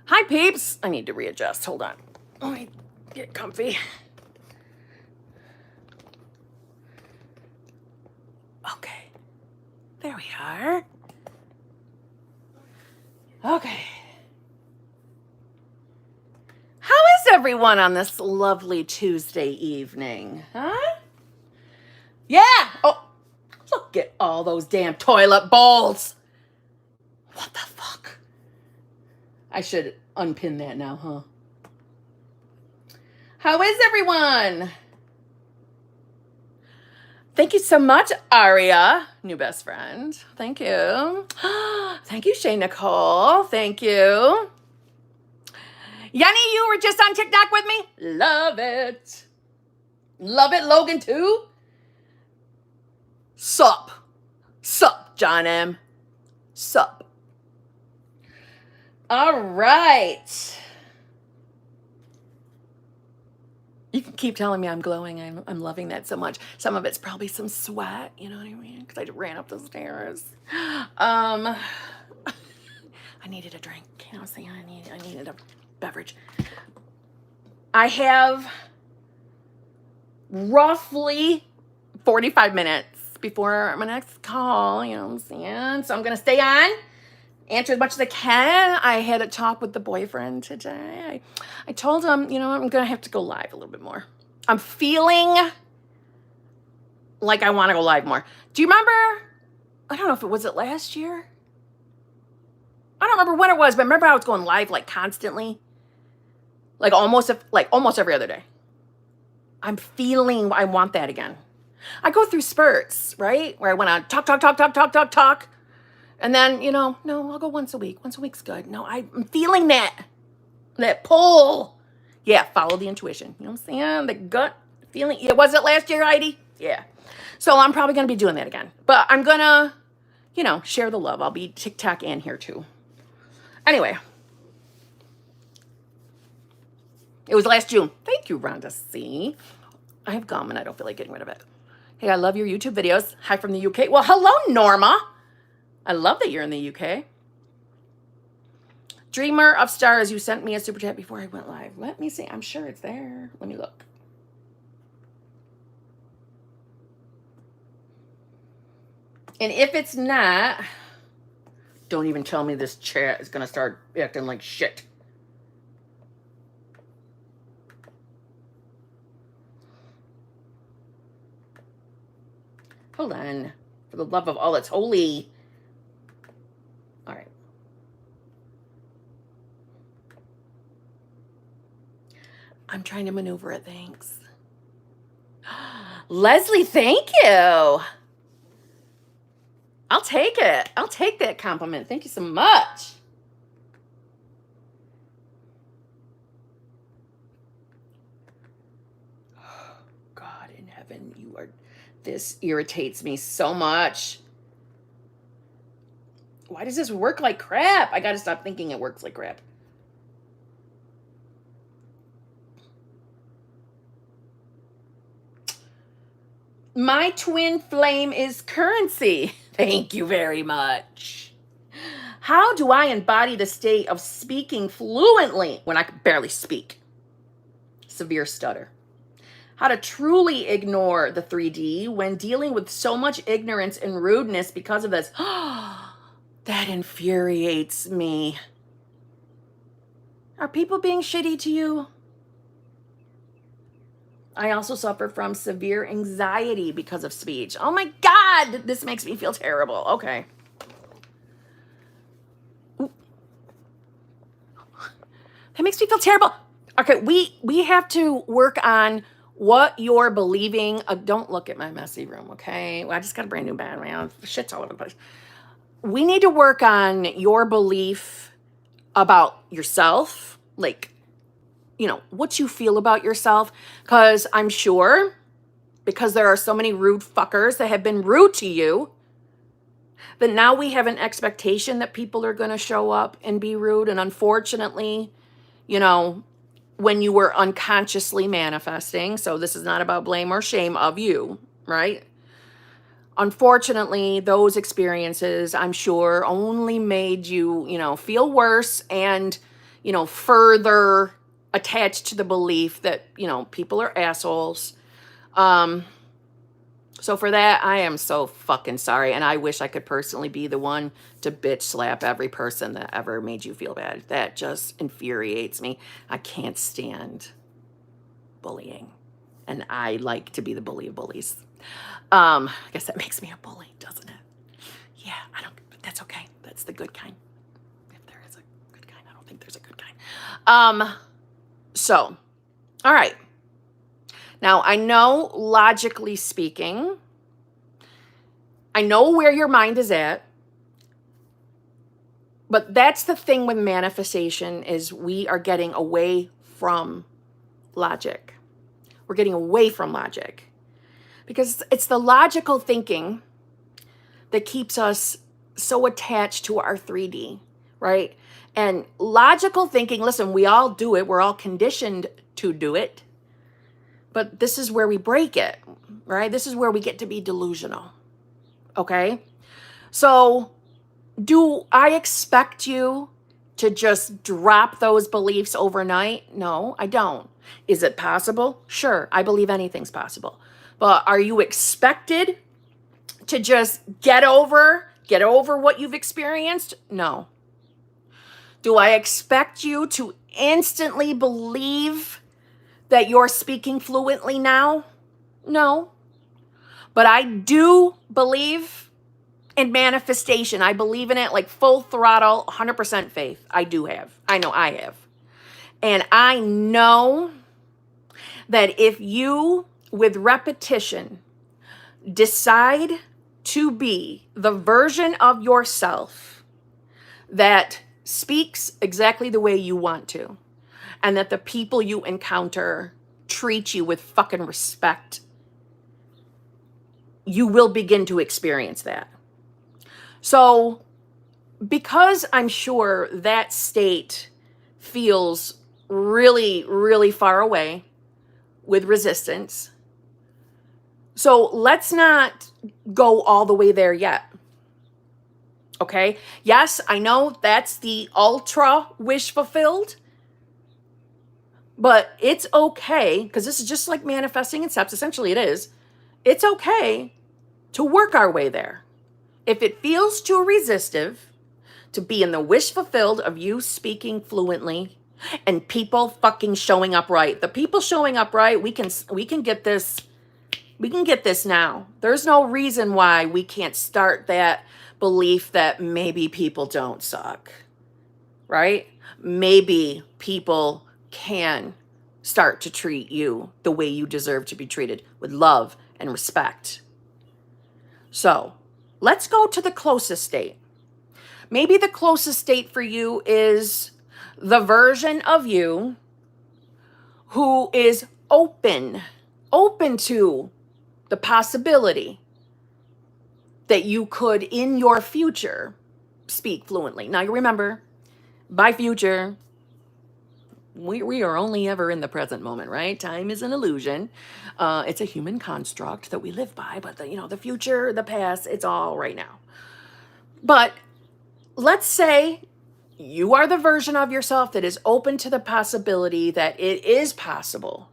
Hi, peeps. I need to readjust. Hold on. Let me get comfy. Okay. There we are. Okay. How is everyone on this lovely Tuesday evening? Huh? Yeah. Oh, look at all those damn toilet bowls. What the fuck? I should unpin that now, huh? How is everyone? Thank you so much, Aria, new best friend. Thank you. Thank you, Shay Nicole. Thank you. Yanni, you were just on TikTok with me? Love it. Love it, Logan, too? Sup. Sup, John M. Sup. All right. You can keep telling me I'm glowing. I'm loving that so much. Some of it's probably some sweat, you know what I mean? Because I ran up the stairs. I needed a drink. You know what I'm saying? I needed a beverage. I have roughly 45 minutes before my next call, you know what I'm saying? So I'm going to stay on, answer as much as I can. I had a talk with the boyfriend today. I told him, you know, I'm going to have to go live a little bit more. I'm feeling like I want to go live more. Do you remember? I don't know if it was last year. I don't remember when it was, but remember I was going live like constantly? Like almost every other day. I'm feeling I want that again. I go through spurts, right? Where I want to talk. And then, you know, no, I'll go once a week. Once a week's good. No, I'm feeling that pull. Yeah, follow the intuition. You know what I'm saying? The gut feeling. Yeah, was it last year, Heidi? Yeah. So I'm probably going to be doing that again. But I'm going to, you know, share the love. I'll be TikTok and here too. Anyway. It was last June. Thank you, Rhonda C. I have gum and I don't feel like getting rid of it. Hey, I love your YouTube videos. Hi from the UK. Well, hello, Norma. I love that you're in the UK. Dreamer of Stars, you sent me a super chat before I went live. Let me see. I'm sure it's there. Let me look. And if it's not, don't even tell me this chat is going to start acting like shit. Hold on. For the love of all that's holy. All right. I'm trying to maneuver it. Thanks. Leslie, thank you. I'll take it. I'll take that compliment. Thank you so much. God in heaven, you are... This irritates me so much. Why does this work like crap? I got to stop thinking it works like crap. My twin flame is currency. Thank you very much. How do I embody the state of speaking fluently when I can barely speak? Severe stutter. How to truly ignore the 3D when dealing with so much ignorance and rudeness because of this. That infuriates me. Are people being shitty to you? I also suffer from severe anxiety because of speech. Oh my God, this makes me feel terrible. Okay. Ooh. That makes me feel terrible. Okay, we have to work on what you're believing. Don't look at my messy room, okay? Well, I just got a brand new bed, man. Shit's all over the place. We need to work on your belief about yourself, like, you know, what you feel about yourself. Because I'm sure, because there are so many rude fuckers that have been rude to you, that now we have an expectation that people are going to show up and be rude. And unfortunately, you know, when you were unconsciously manifesting, so this is not about blame or shame of you, right? Unfortunately, those experiences, I'm sure, only made you, you know, feel worse and, further attached to the belief that, people are assholes. So for that, I am so fucking sorry. And I wish I could personally be the one to bitch slap every person that ever made you feel bad. That just infuriates me. I can't stand bullying. And I like to be the bully of bullies. I guess that makes me a bully, doesn't it? Yeah, but that's okay. That's the good kind. If there is a good kind, I don't think there's a good kind. So, all right. Now, I know, logically speaking, I know where your mind is at, but that's the thing with manifestation is we are getting away from logic. We're getting away from logic because it's the logical thinking that keeps us so attached to our 3D, right? And logical thinking, listen, we all do it. We're all conditioned to do it. But this is where we break it, right? This is where we get to be delusional, okay? So do I expect you to just drop those beliefs overnight? No, I don't. Is it possible? Sure, I believe anything's possible. But are you expected to just get over what you've experienced? No. Do I expect you to instantly believe that you're speaking fluently now? No. But I do believe in manifestation. I believe in it like full throttle, 100% faith. I know I have. And I know that if you, with repetition, decide to be the version of yourself that speaks exactly the way you want to, and that the people you encounter treat you with fucking respect, you will begin to experience that. So, because I'm sure that state feels really, really far away with resistance, so let's not go all the way there yet. Okay? Yes, I know that's the ultra wish fulfilled. But it's okay, because this is just like manifesting in steps. Essentially, it is. It's okay to work our way there. If it feels too resistive to be in the wish fulfilled of you speaking fluently and people fucking showing up right. The people showing up right, we can get this. We can get this now. There's no reason why we can't start that belief that maybe people don't suck. Right? Maybe people can start to treat you the way you deserve to be treated, with love and respect. So let's go to the closest state. Maybe the closest state for you is the version of you who is open to the possibility that you could, in your future, speak fluently. Now, you remember, by future, we are only ever in the present moment, right? Time is an illusion. It's a human construct that we live by, but the future, the past, it's all right now. But let's say you are the version of yourself that is open to the possibility that it is possible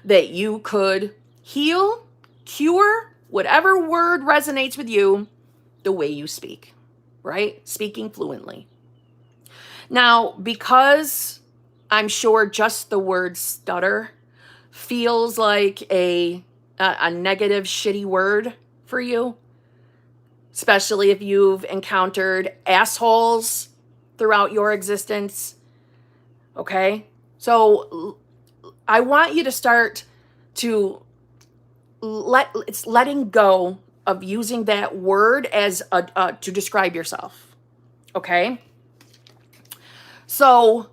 that you could heal, cure, whatever word resonates with you, the way you speak, right? Speaking fluently. Now, because I'm sure just the word stutter feels like a negative, shitty word for you, especially if you've encountered assholes throughout your existence, okay? So I want you to start to letting go of using that word as to describe yourself, okay? So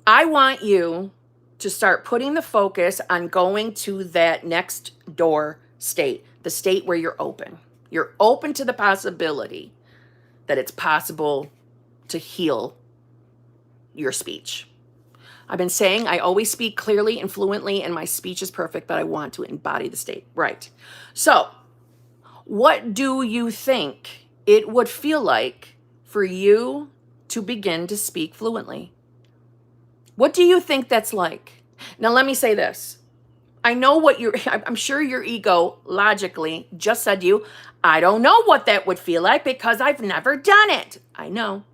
I want you to start putting the focus on going to that next door state, the state where you're open. You're open to the possibility that it's possible to heal your speech. I've been saying I always speak clearly and fluently, and my speech is perfect, but I want to embody the state. Right. So, what do you think it would feel like for you to begin to speak fluently. What do you think that's like? Now, let me say this. I know what I'm sure your ego logically just said to you, I don't know what that would feel like because I've never done it. I know,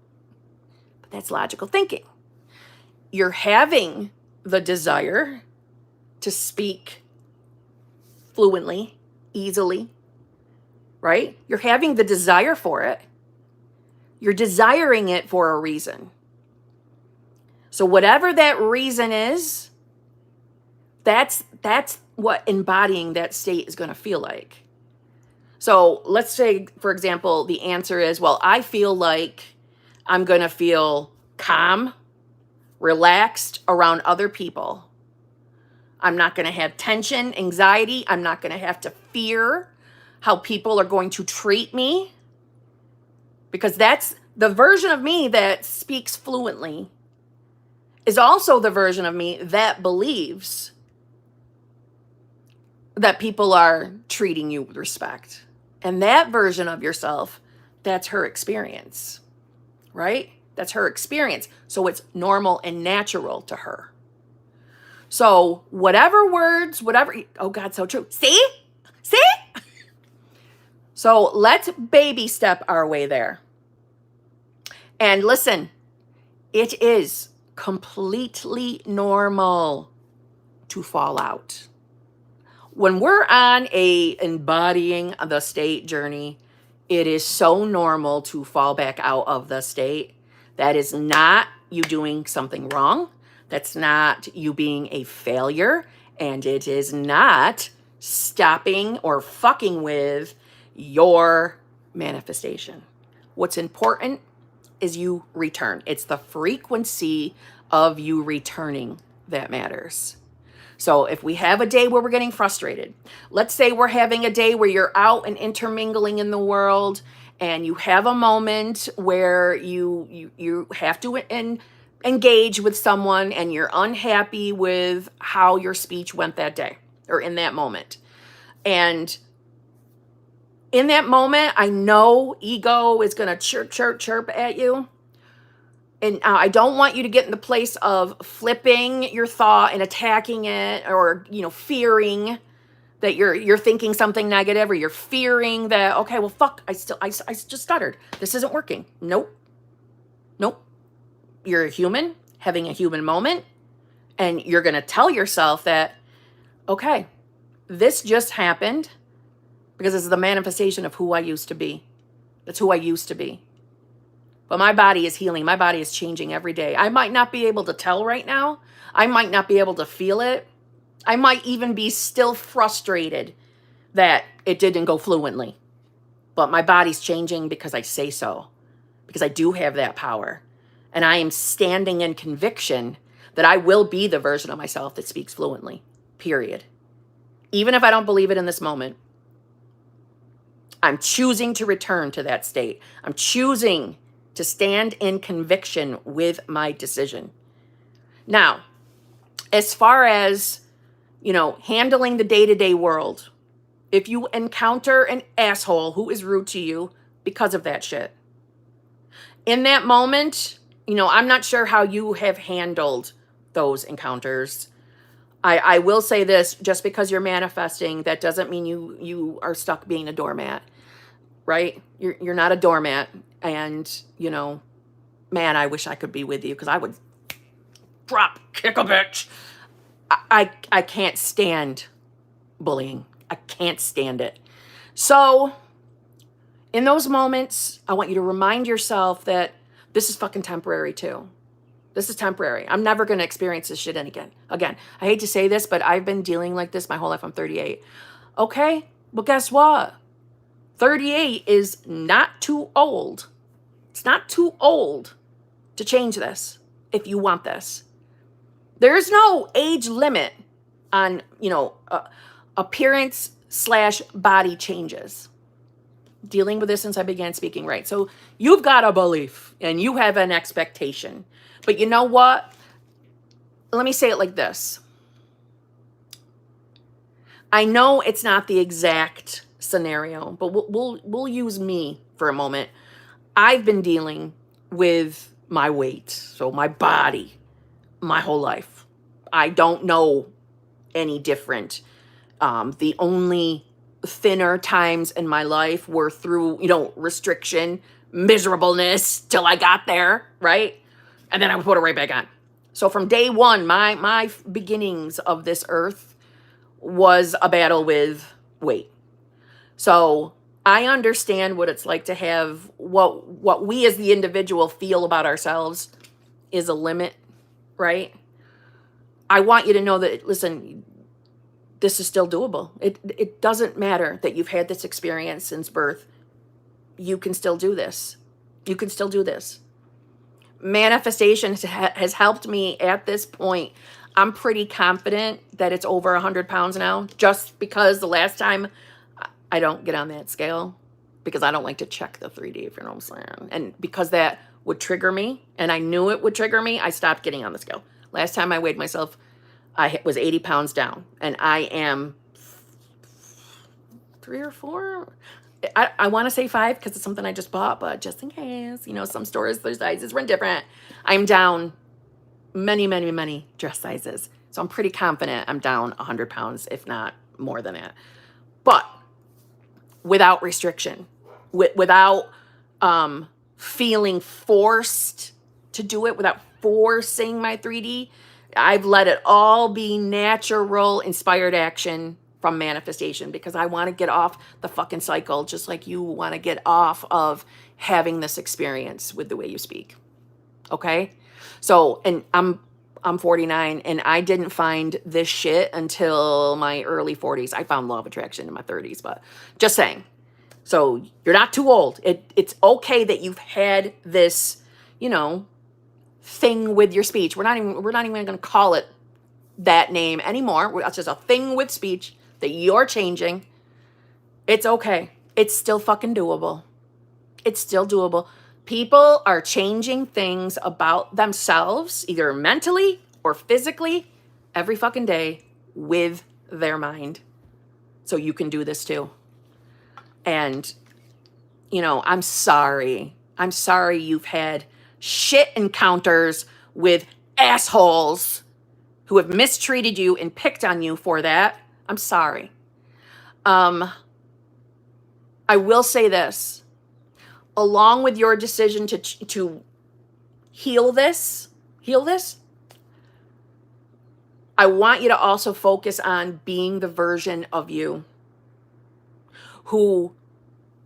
but that's logical thinking. You're having the desire to speak fluently, easily, right? You're having the desire for it. You're desiring it for a reason. So whatever that reason is, that's what embodying that state is going to feel like. So let's say, for example, the answer is, well, I feel like I'm going to feel calm, relaxed around other people. I'm not going to have tension, anxiety. I'm not going to have to fear how people are going to treat me, because that's the version of me that speaks fluently is also the version of me that believes that people are treating you with respect. And that version of yourself, that's her experience, right? That's her experience. So it's normal and natural to her. So whatever words, whatever, oh God, so true. See? So let's baby step our way there. And listen, it is completely normal to fall out. When we're on a embodying the state journey, it is so normal to fall back out of the state. That is not you doing something wrong. That's not you being a failure. And it is not stopping or fucking with your manifestation. What's important is you return. It's the frequency of you returning that matters. So if we have a day where we're getting frustrated, let's say we're having a day where you're out and intermingling in the world and you have a moment where you have to engage with someone and you're unhappy with how your speech went that day or in that moment. And in that moment, I know ego is going to chirp at you. And I don't want you to get in the place of flipping your thought and attacking it, or, fearing that you're thinking something negative, or you're fearing that, okay, well, fuck, I just stuttered. This isn't working. Nope. You're a human having a human moment, and you're going to tell yourself that, okay, this just happened because it's the manifestation of who I used to be. That's who I used to be. But my body is healing. My body is changing every day. I might not be able to tell right now. I might not be able to feel it. I might even be still frustrated that it didn't go fluently. But my body's changing because I say so. Because I do have that power. And I am standing in conviction that I will be the version of myself that speaks fluently. Period. Even if I don't believe it in this moment, I'm choosing to return to that state. I'm choosing to stand in conviction with my decision. Now, as far as, handling the day-to-day world, if you encounter an asshole who is rude to you because of that shit, in that moment, I'm not sure how you have handled those encounters. I will say this, just because you're manifesting, that doesn't mean you are stuck being a doormat, right? You're not a doormat. And, man, I wish I could be with you because I would drop kick a bitch. I can't stand bullying. I can't stand it. So in those moments, I want you to remind yourself that this is fucking temporary too. This is temporary. I'm never going to experience this shit again. I hate to say this, but I've been dealing like this my whole life. I'm 38. Okay, but guess what? 38 is not too old. It's not too old to change this if you want this. There's no age limit on, appearance/body changes. Dealing with this since I began speaking, right? So you've got a belief and you have an expectation. But you know what? Let me say it like this. I know it's not the exact scenario, but we'll use me for a moment. I've been dealing with my weight, so my body, my whole life. I don't know any different. The only thinner times in my life were through, restriction, miserableness till I got there, right? And then I would put it right back on. So from day one, my beginnings of this earth was a battle with weight. So I understand what it's like to have what we as the individual feel about ourselves is a limit, right? I want you to know that, listen, this is still doable. It doesn't matter that you've had this experience since birth. You can still do this. You can still do this. Manifestation has helped me at this point. I'm pretty confident that it's over 100 pounds now, just because the last time I don't get on that scale because I don't like to check the 3D, if you know what I'm saying. And because that would trigger me, and I knew it would trigger me, I stopped getting on the scale. Last time I weighed myself, I was 80 pounds down, and I am 3 or 4. I want to say 5 because it's something I just bought, but just in case, some stores, their sizes run different. I'm down many, many, many dress sizes. So I'm pretty confident I'm down 100 pounds, if not more than that. But without restriction, without feeling forced to do it, without forcing my 3D, I've let it all be natural, inspired action from manifestation, because I want to get off the fucking cycle, just like you want to get off of having this experience with the way you speak. Okay? So, and I'm 49, and I didn't find this shit until my early 40s. I found law of attraction in my 30s, but just saying. So you're not too old. It's okay that you've had this, thing with your speech. We're not even going to call it that name anymore. It's just a thing with speech that you're changing. It's okay. It's still fucking doable. It's still doable. People are changing things about themselves, either mentally or physically, every fucking day with their mind. So you can do this too. And, I'm sorry. I'm sorry you've had shit encounters with assholes who have mistreated you and picked on you for that. I'm sorry. I will say this. Along with your decision to heal this, I want you to also focus on being the version of you who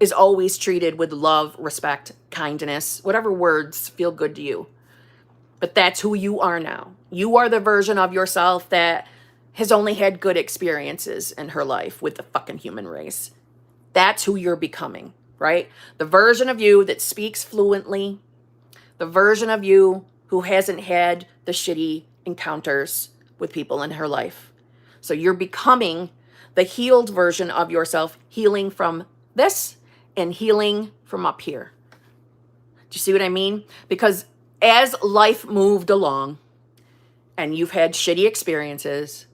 is always treated with love, respect, kindness, whatever words feel good to you. But that's who you are now. You are the version of yourself that has only had good experiences in her life with the fucking human race. That's who you're becoming, right? The version of you that speaks fluently, the version of you who hasn't had the shitty encounters with people in her life. So you're becoming the healed version of yourself, healing from this and healing from up here. Do you see what I mean? Because as life moved along and you've had shitty experiences,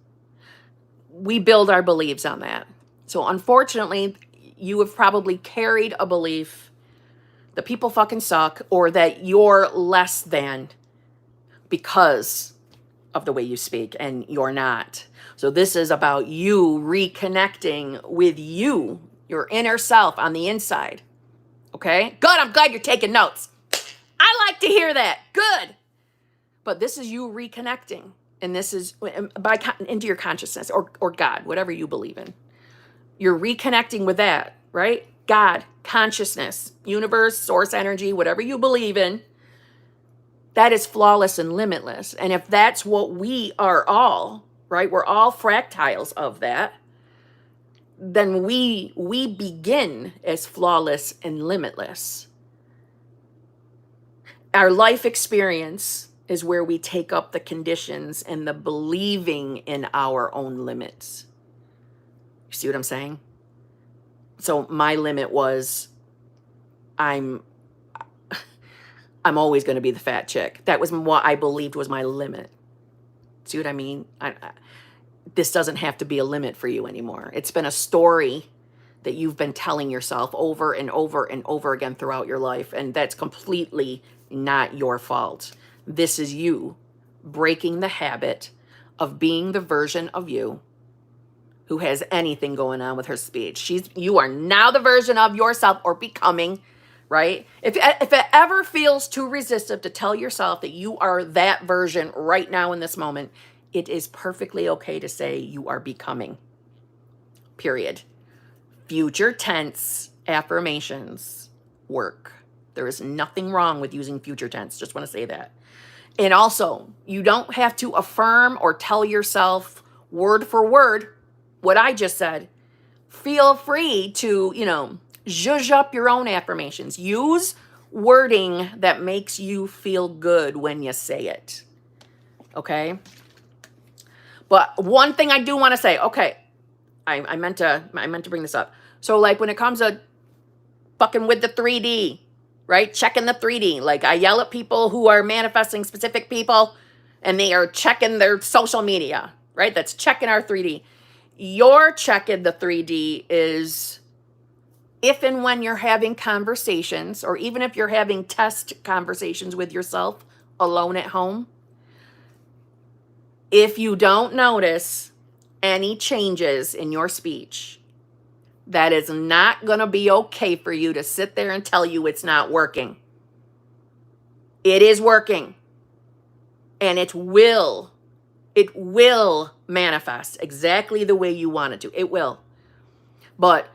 we build our beliefs on that. So unfortunately, you have probably carried a belief that people fucking suck or that you're less than because of the way you speak, and you're not. So this is about you reconnecting with you, your inner self on the inside. Okay? Good, I'm glad you're taking notes. I like to hear that. Good. But this is you reconnecting. And this is into your consciousness or God, whatever you believe in. You're reconnecting with that, right? God, consciousness, universe, source energy, whatever you believe in. That is flawless and limitless. And if that's what we are all, right? We're all fractals of that. Then we begin as flawless and limitless. Our life experience is where we take up the conditions and the believing in our own limits. You see what I'm saying? So my limit was, I'm always going to be the fat chick. That was what I believed was my limit. See what I mean? This doesn't have to be a limit for you anymore. It's been a story that you've been telling yourself over and over and over again throughout your life. And that's completely not your fault. This is you breaking the habit of being the version of you who has anything going on with her speech. You are now the version of yourself, or becoming, right? If it ever feels too resistive to tell yourself that you are that version right now in this moment, it is perfectly okay to say you are becoming, period. Future tense affirmations work. There is nothing wrong with using future tense. Just want to say that. And also, you don't have to affirm or tell yourself word for word what I just said. Feel free to, zhuzh up your own affirmations. Use wording that makes you feel good when you say it. Okay? But one thing I do want to say, okay, I meant to bring this up. So like when it comes to fucking with the 3D, right? Checking the 3D. Like I yell at people who are manifesting specific people and they are checking their social media, right? That's checking our 3D. Your checking the 3D is if and when you're having conversations, or even if you're having test conversations with yourself alone at home, if you don't notice any changes in your speech, that is not going to be okay for you to sit there and tell you it's not working. It is working. And it will manifest exactly the way you want it to. It will. But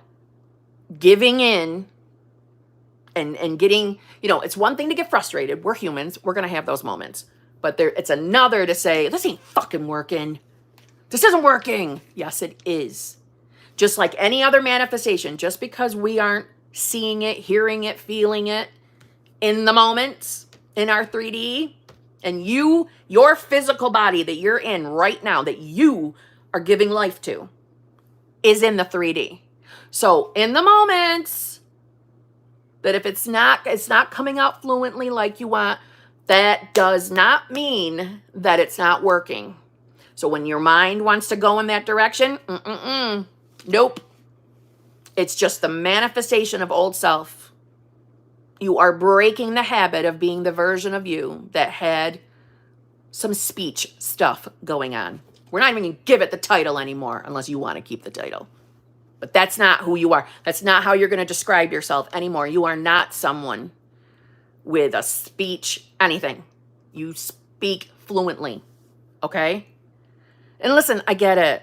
giving in and getting, it's one thing to get frustrated. We're humans. We're going to have those moments. But it's another to say, this ain't fucking working. This isn't working. Yes, it is. Just like any other manifestation, just because we aren't seeing it, hearing it, feeling it in the moment in our 3D, and your physical body that you're in right now, that you are giving life to, is in the 3D. So in the moments that if it's not coming out fluently like you want, that does not mean that it's not working. So when your mind wants to go in that direction, nope. It's just the manifestation of old self. You are breaking the habit of being the version of you that had some speech stuff going on. We're not even going to give it the title anymore unless you want to keep the title. But that's not who you are. That's not how you're going to describe yourself anymore. You are not someone with a speech anything. You speak fluently, okay? And listen, I get it.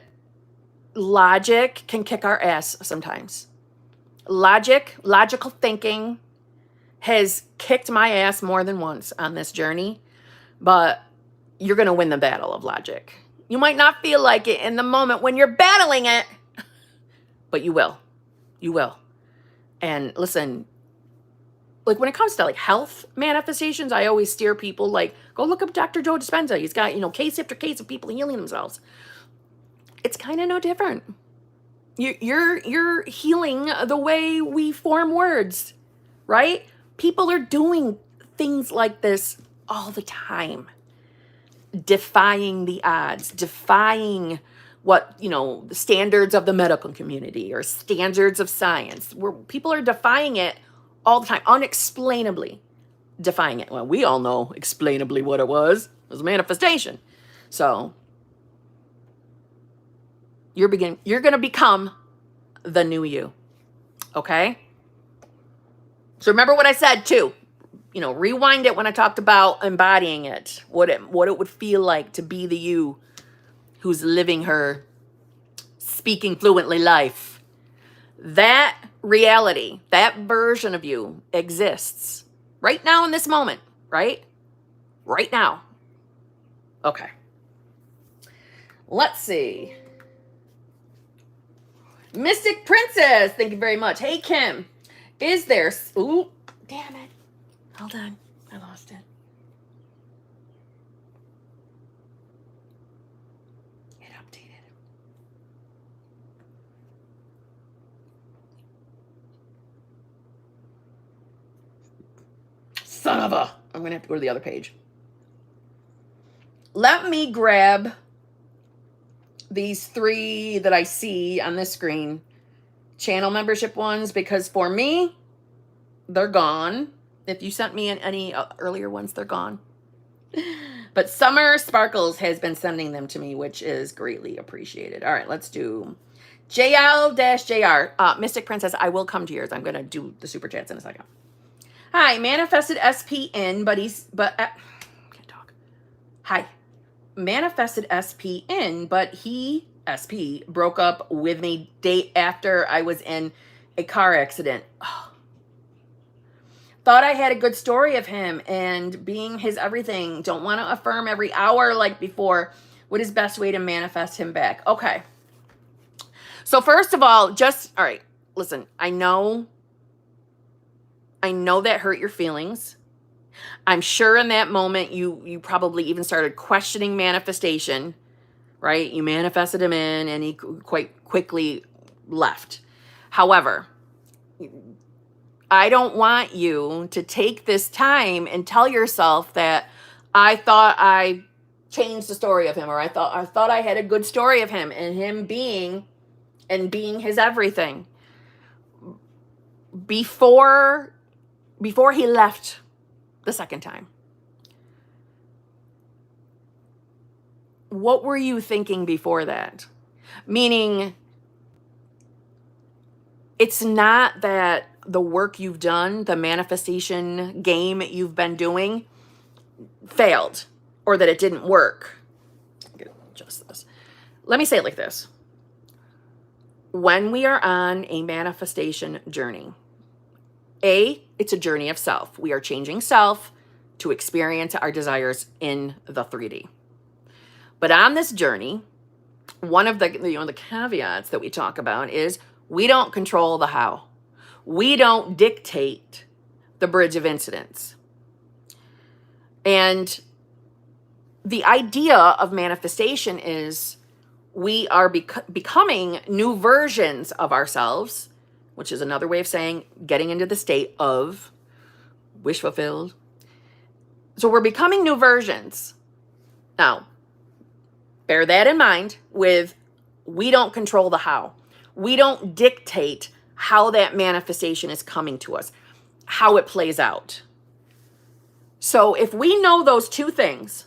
Logic can kick our ass sometimes. Logical thinking has kicked my ass more than once on this journey, but you're going to win the battle of logic. You might not feel like it in the moment when you're battling it, but you will. You will. And listen, like when it comes to like health manifestations, I always steer people like, go look up Dr. Joe Dispenza. He's got, case after case of people healing themselves. It's kind of no different. You're healing the way we form words, right? People are doing things like this all the time. Defying the odds, defying what, the standards of the medical community or standards of science, where people are defying it all the time, unexplainably defying it. Well, we all know explainably what it was. It was a manifestation. So you're going to become the new you. Okay? So remember what I said too. Rewind it when I talked about embodying it. What it would feel like to be the you who's living her speaking fluently life. That reality, that version of you exists right now in this moment, right? Right now. Okay. Let's see. Mystic Princess, thank you very much. Hey, Kim, is there... Ooh, damn it. Hold on. I lost it. It updated. Son of a... I'm going to have to go to the other page. Let me grab these 3 that I see on this screen channel membership ones, because for me, they're gone. If you sent me in any earlier ones, they're gone. But Summer Sparkles has been sending them to me, which is greatly appreciated. All right, let's do JL-JR. Mystic Princess, I will come to yours. I'm going to do the super chats in a second. Hi, manifested SP in, can't talk. Hi, manifested SP in, but he, SP, broke up with me day after I was in a car accident. Oh. Thought I had a good story of him and being his everything. Don't want to affirm every hour like before. What is best way to manifest him back? Okay. So first of all, all right, listen, I know that hurt your feelings. I'm sure in that moment you probably even started questioning manifestation, right? You manifested him in and he quite quickly left. However, I don't want you to take this time and tell yourself that I thought I changed the story of him, or I thought I had a good story of him and him being his everything. Before he left the second time, what were you thinking before that? Meaning, it's not that the work you've done, the manifestation game you've been doing, failed or that it didn't work. Just this. Let me say it like this. When we are on a manifestation journey, it's a journey of self. We are changing self to experience our desires in the 3D. But on this journey, one of the caveats that we talk about is we don't control the how. We don't dictate the bridge of incidents. And the idea of manifestation is we are becoming new versions of ourselves, which is another way of saying getting into the state of wish fulfilled. So we're becoming new versions. Now, bear that in mind with we don't control the how. We don't dictate how that manifestation is coming to us, how it plays out. So if we know those two things,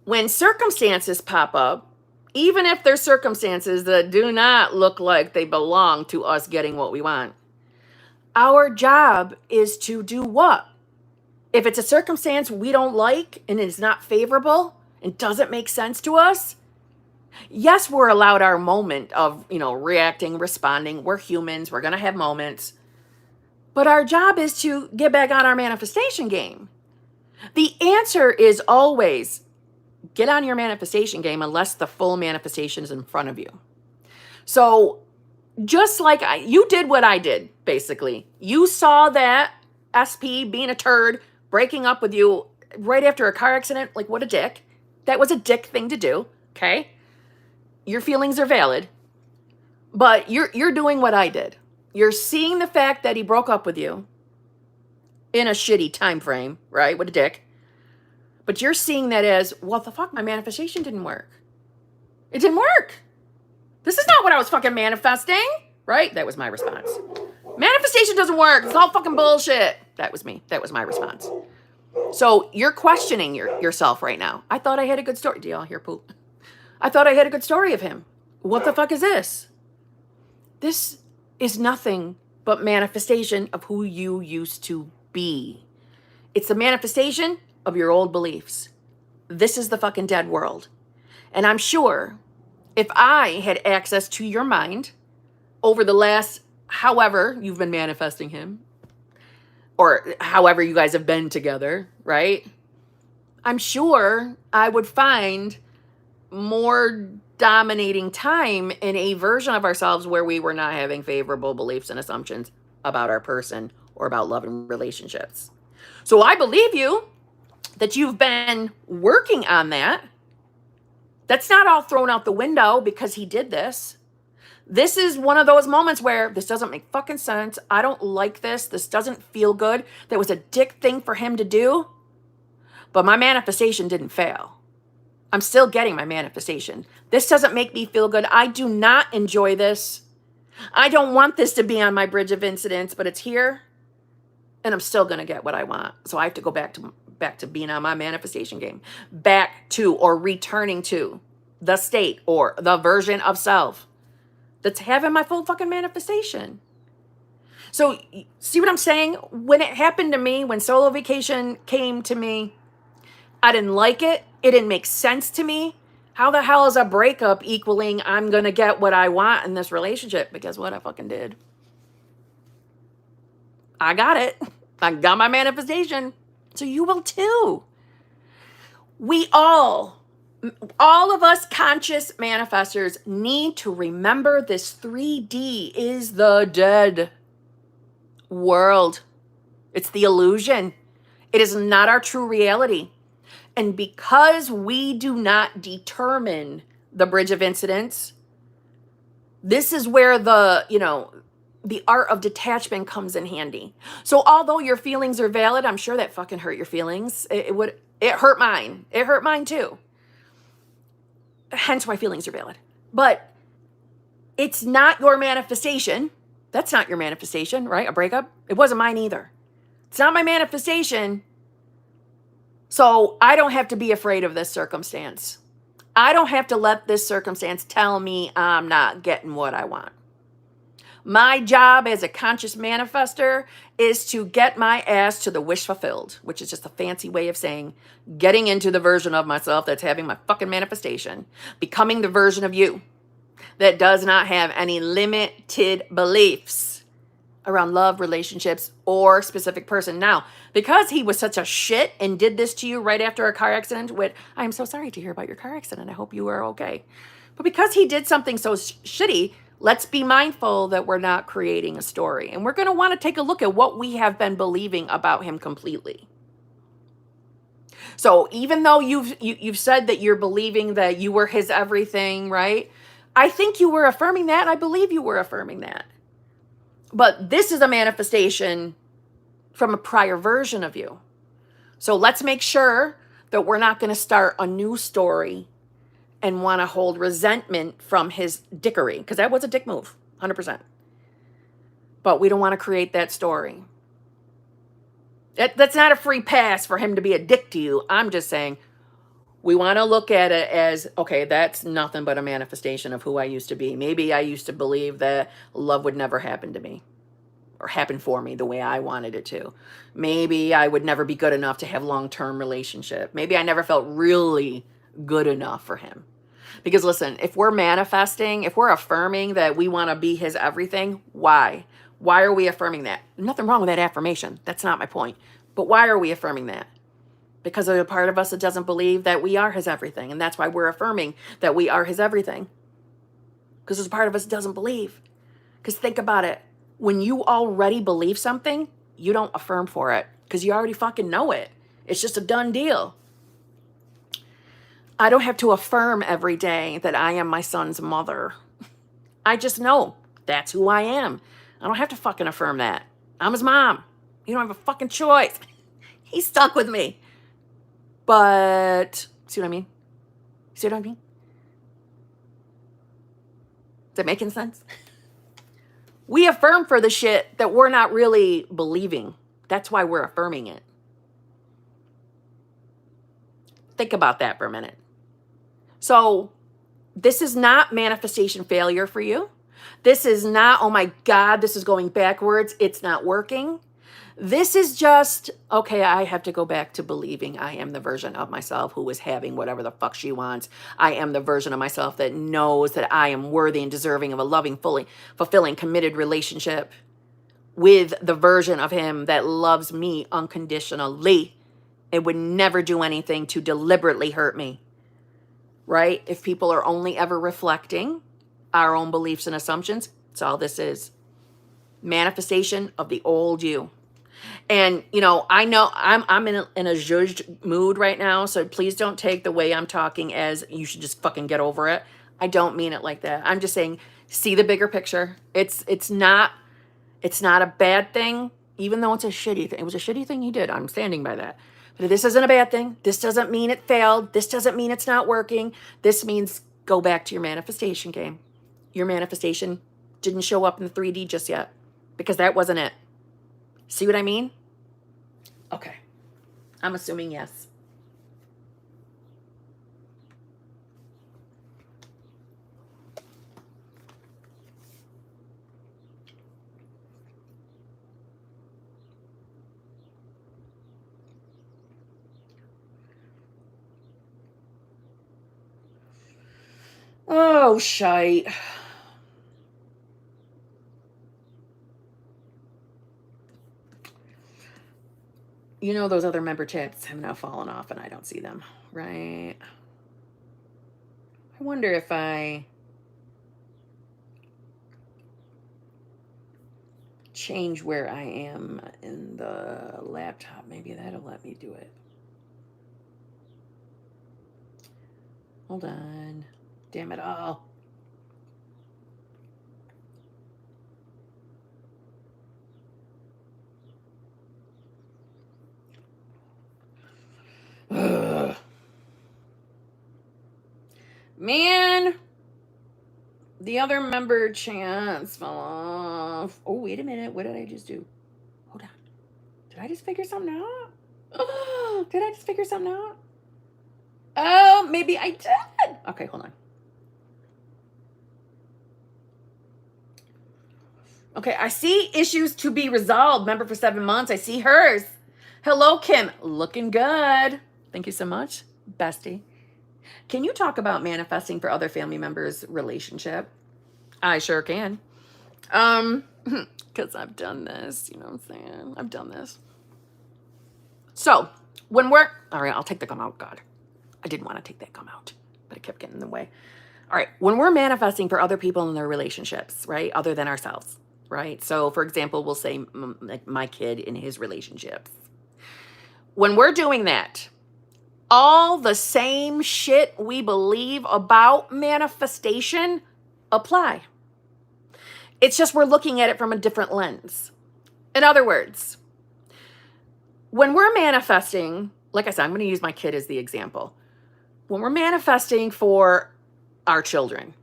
when circumstances pop up, even if they're circumstances that do not look like they belong to us getting what we want, our job is to do what? If it's a circumstance we don't like and it's not favorable and doesn't make sense to us, yes, we're allowed our moment of, reacting, responding. We're humans. We're going to have moments. But our job is to get back on our manifestation game. The answer is always get on your manifestation game unless the full manifestation is in front of you. So just like you did what I did, basically. You saw that SP being a turd, breaking up with you right after a car accident. Like, what a dick. That was a dick thing to do, okay? Your feelings are valid, but you're doing what I did. You're seeing the fact that he broke up with you in a shitty time frame, right? What a dick. But you're seeing that as, what the fuck? My manifestation didn't work. It didn't work. This is not what I was fucking manifesting, right? That was my response. Manifestation doesn't work. It's all fucking bullshit. That was me. That was my response. So you're questioning yourself right now. I thought I had a good story. Do y'all hear poop? I thought I had a good story of him. What the fuck is this? This is nothing but manifestation of who you used to be. It's the manifestation of your old beliefs. This is the fucking dead world. And I'm sure if I had access to your mind over the last however you've been manifesting him, or however you guys have been together, right? I'm sure I would find more dominating time in a version of ourselves where we were not having favorable beliefs and assumptions about our person or about love and relationships. So I believe you that you've been working on that. That's not all thrown out the window because he did this. This is one of those moments where this doesn't make fucking sense. I don't like this. This doesn't feel good. That was a dick thing for him to do. But my manifestation didn't fail. I'm still getting my manifestation. This doesn't make me feel good. I do not enjoy this. I don't want this to be on my bridge of incidents, but it's here, and I'm still going to get what I want. So I have to go back to being on my manifestation game, back to or returning to the state or the version of self that's having my full fucking manifestation. So see what I'm saying? When it happened to me, when solo vacation came to me, I didn't like it. It didn't make sense to me. How the hell is a breakup equaling I'm going to get what I want in this relationship? Because what I fucking did. I got it. I got my manifestation. So you will too. We all of us conscious manifestors need to remember this 3D is the dead world. It's the illusion. It is not our true reality. And because we do not determine the bridge of incidents, this is where the art of detachment comes in handy. So although your feelings are valid, I'm sure that fucking hurt your feelings. It hurt mine. It hurt mine too. Hence why feelings are valid. But it's not your manifestation. That's not your manifestation, right? A breakup. It wasn't mine either. It's not my manifestation. So I don't have to be afraid of this circumstance. I don't have to let this circumstance tell me I'm not getting what I want. My job as a conscious manifester is to get my ass to the wish fulfilled, which is just a fancy way of saying getting into the version of myself that's having my fucking manifestation, becoming the version of you that does not have any limited beliefs around love, relationships, or specific person. Now, because he was such a shit and did this to you right after a car accident, I am so sorry to hear about your car accident. I hope you are okay. But because he did something so shitty, let's be mindful that we're not creating a story. And we're going to want to take a look at what we have been believing about him completely. So even though you've said that you're believing that you were his everything, right? I think you were affirming that. I believe you were affirming that. But this is a manifestation from a prior version of you. So let's make sure that we're not going to start a new story and want to hold resentment from his dickery, because that was a dick move, 100%. But we don't want to create that story. That's not a free pass for him to be a dick to you. I'm just saying we want to look at it as, okay, that's nothing but a manifestation of who I used to be. Maybe I used to believe that love would never happen to me or happen for me the way I wanted it to. Maybe I would never be good enough to have long-term relationship. Maybe I never felt really good enough for him. Because listen, if we're manifesting, if we're affirming that we want to be his everything, why? Why are we affirming that? Nothing wrong with that affirmation. That's not my point. But why are we affirming that? Because there's a part of us that doesn't believe that we are his everything. And that's why we're affirming that we are his everything. Because there's a part of us that doesn't believe. Because think about it. When you already believe something, you don't affirm for it. Because you already fucking know it. It's just a done deal. I don't have to affirm every day that I am my son's mother. I just know that's who I am. I don't have to fucking affirm that. I'm his mom. You don't have a fucking choice. He's stuck with me. But, see what I mean? See what I mean? Is that making sense? We affirm for the shit that we're not really believing. That's why we're affirming it. Think about that for a minute. So, this is not manifestation failure for you. This is not, oh my God, this is going backwards. It's not working. This is just, okay, I have to go back to believing I am the version of myself who is having whatever the fuck she wants. I am the version of myself that knows that I am worthy and deserving of a loving, fully fulfilling, committed relationship with the version of him that loves me unconditionally and would never do anything to deliberately hurt me, right? If people are only ever reflecting our own beliefs and assumptions, that's all this is. Manifestation of the old you. And, you know I'm in a judged mood right now, so please don't take the way I'm talking as you should just fucking get over it. I don't mean it like that. I'm just saying, see the bigger picture. It's not a bad thing, even though it's a shitty thing. It was a shitty thing he did. I'm standing by that. But this isn't a bad thing. This doesn't mean it failed. This doesn't mean it's not working. This means go back to your manifestation game. Your manifestation didn't show up in the 3D just yet because that wasn't it. See what I mean? Okay. I'm assuming yes. Oh, shite. You know those other member chats have now fallen off and I don't see them, right? I wonder if I change where I am in the laptop. Maybe that'll let me do it. Hold on. Damn it all. Ugh. Man, the other member chants fell off. Oh, wait a minute. What did I just do? Hold on. Did I just figure something out? Oh, did I just figure something out? Oh, maybe I did. Okay, hold on. Okay, I see issues to be resolved. Member for 7 months. I see hers. Hello, Kim. Looking good. Thank you so much, bestie. Can you talk about manifesting for other family members' relationship? I sure can. Because I've done this, you know what I'm saying? I've done this. So, when we're, all right, I'll take the gum out. God, I didn't want to take that gum out, but it kept getting in the way. All right, when we're manifesting for other people in their relationships, right, other than ourselves, right? So, for example, we'll say like my kid in his relationships. When we're doing that, all the same shit we believe about manifestation apply. It's just we're looking at it from a different lens. In other words, when we're manifesting, like I said, I'm going to use my kid as the example. When we're manifesting for our children,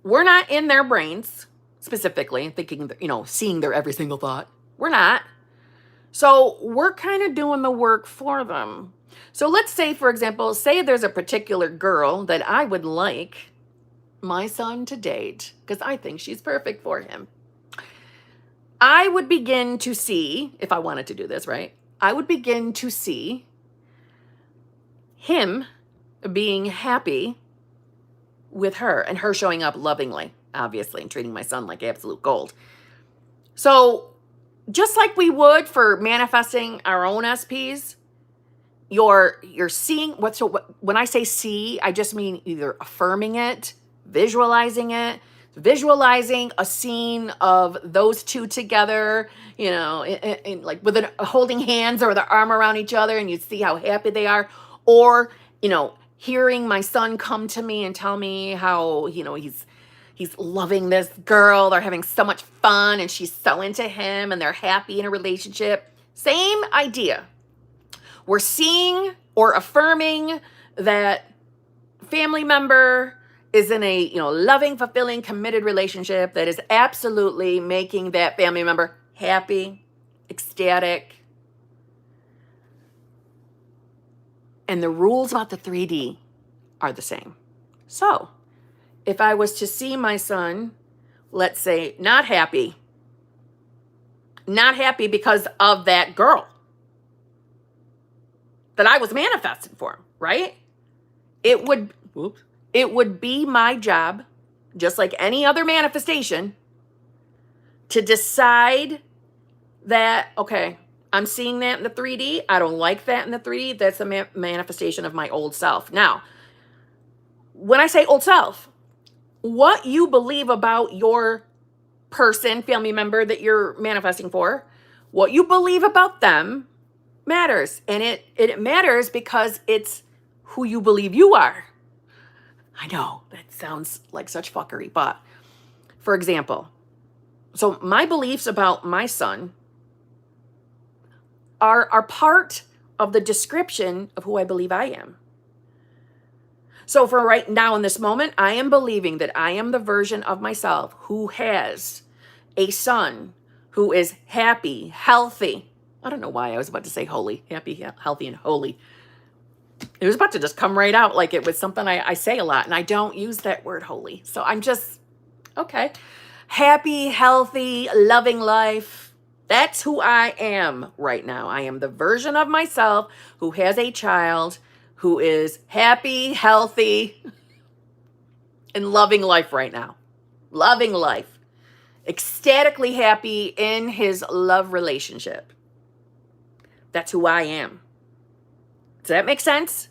we're not in their brains specifically thinking, you know, seeing their every single thought. We're not. So we're kind of doing the work for them. So let's say, for example, say there's a particular girl that I would like my son to date because I think she's perfect for him. I would begin to see, if I wanted to do this, right? I would begin to see him being happy with her and her showing up lovingly, obviously, and treating my son like absolute gold. So just like we would for manifesting our own SPs, you're seeing when I say see, I just mean either affirming it, visualizing a scene of those two together, you know, in like with holding hands or their arm around each other, and you see how happy they are, or, you know, hearing my son come to me and tell me how, you know, he's loving this girl, they're having so much fun and she's so into him and they're happy in a relationship. Same idea. We're seeing or affirming that family member is in a, you know, loving, fulfilling, committed relationship that is absolutely making that family member happy, ecstatic. And the rules about the 3D are the same. So, if I was to see my son, let's say, not happy because of that girl that I was manifesting for him, right? It would be my job, just like any other manifestation, to decide that, okay, I'm seeing that in the 3D. I don't like that in the 3D. That's a manifestation of my old self. Now, when I say old self, what you believe about your person, family member that you're manifesting for, what you believe about them matters. And it matters because it's who you believe you are. I know that sounds like such fuckery, but for example, so my beliefs about my son are part of the description of who I believe I am. So for right now in this moment, I am believing that I am the version of myself who has a son who is happy, healthy. I don't know why I was about to say holy, happy, healthy, and holy. It was about to just come right out like it was something I say a lot, and I don't use that word holy. So I'm just, okay. Happy, healthy, loving life. That's who I am right now. I am the version of myself who has a child who is happy, healthy, and loving life right now. Loving life. Ecstatically happy in his love relationship. That's who I am. Does that make sense?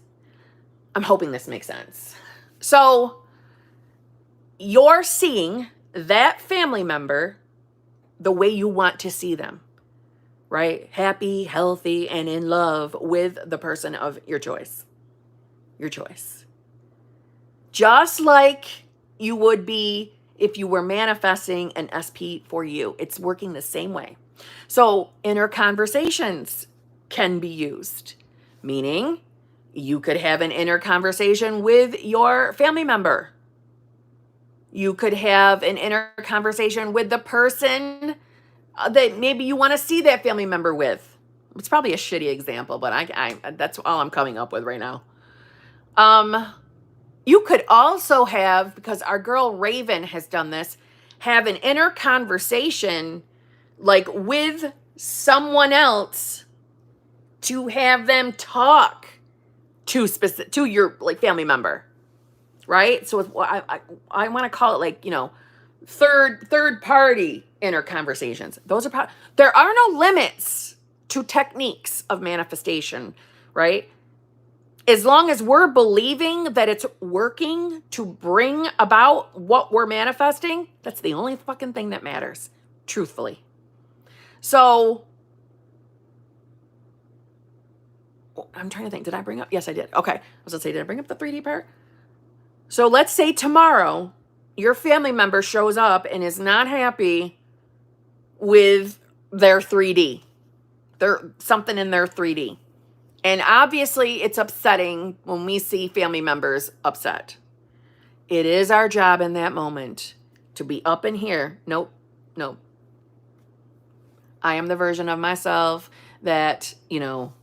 I'm hoping this makes sense. So you're seeing that family member the way you want to see them, right? Happy, healthy, and in love with the person of your choice. Your choice. Just like you would be if you were manifesting an SP for you. It's working the same way. So inner conversations can be used, meaning you could have an inner conversation with your family member. You could have an inner conversation with the person that maybe you want to see that family member with. It's probably a shitty example, but I that's all I'm coming up with right now. You could also have, because our girl Raven has done this, have an inner conversation like with someone else to have them talk to your like family member, right? So it's, I want to call it like, you know, third party inner conversations. Those are there are no limits to techniques of manifestation, right? As long as we're believing that it's working to bring about what we're manifesting, that's the only fucking thing that matters, truthfully. So I'm trying to think, did I bring up? Yes, I did. Okay. I was gonna say, did I bring up the 3D part? So let's say tomorrow your family member shows up and is not happy with their 3D. Something in their 3D. And obviously it's upsetting when we see family members upset. It is our job in that moment to be up in here. Nope. I am the version of myself that, you know,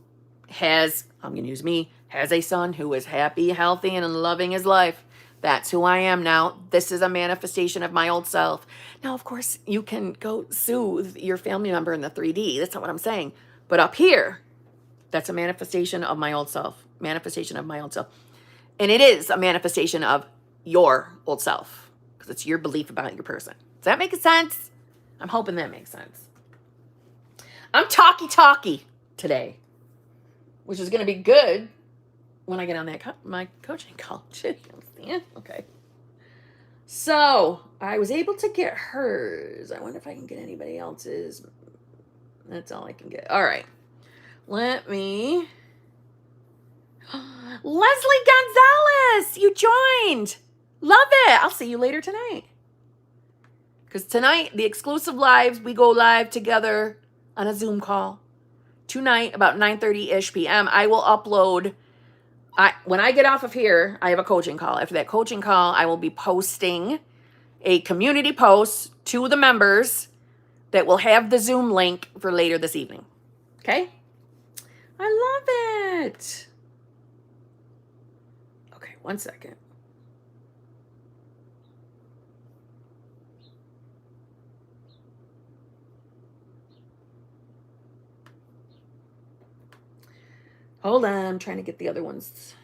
has, I'm going to use me, has a son who is happy, healthy, and loving his life. That's who I am now. This is a manifestation of my old self. Now, of course, you can go soothe your family member in the 3D. That's not what I'm saying. But up here, that's a manifestation of my old self. Manifestation of my old self. And it is a manifestation of your old self. Because it's your belief about your person. Does that make sense? I'm hoping that makes sense. I'm talky today. Which is going to be good when I get on that my coaching call. Yeah, okay. So, I was able to get hers. I wonder if I can get anybody else's. That's all I can get. All right. Let me... Leslie Gonzalez! You joined! Love it! I'll see you later tonight. Because tonight, the exclusive lives, we go live together on a Zoom call. Tonight, about 9:30-ish p.m., I will upload... when I get off of here, I have a coaching call. After that coaching call, I will be posting a community post to the members that will have the Zoom link for later this evening. Okay? I love it. Okay, one second. Hold on, I'm trying to get the other ones.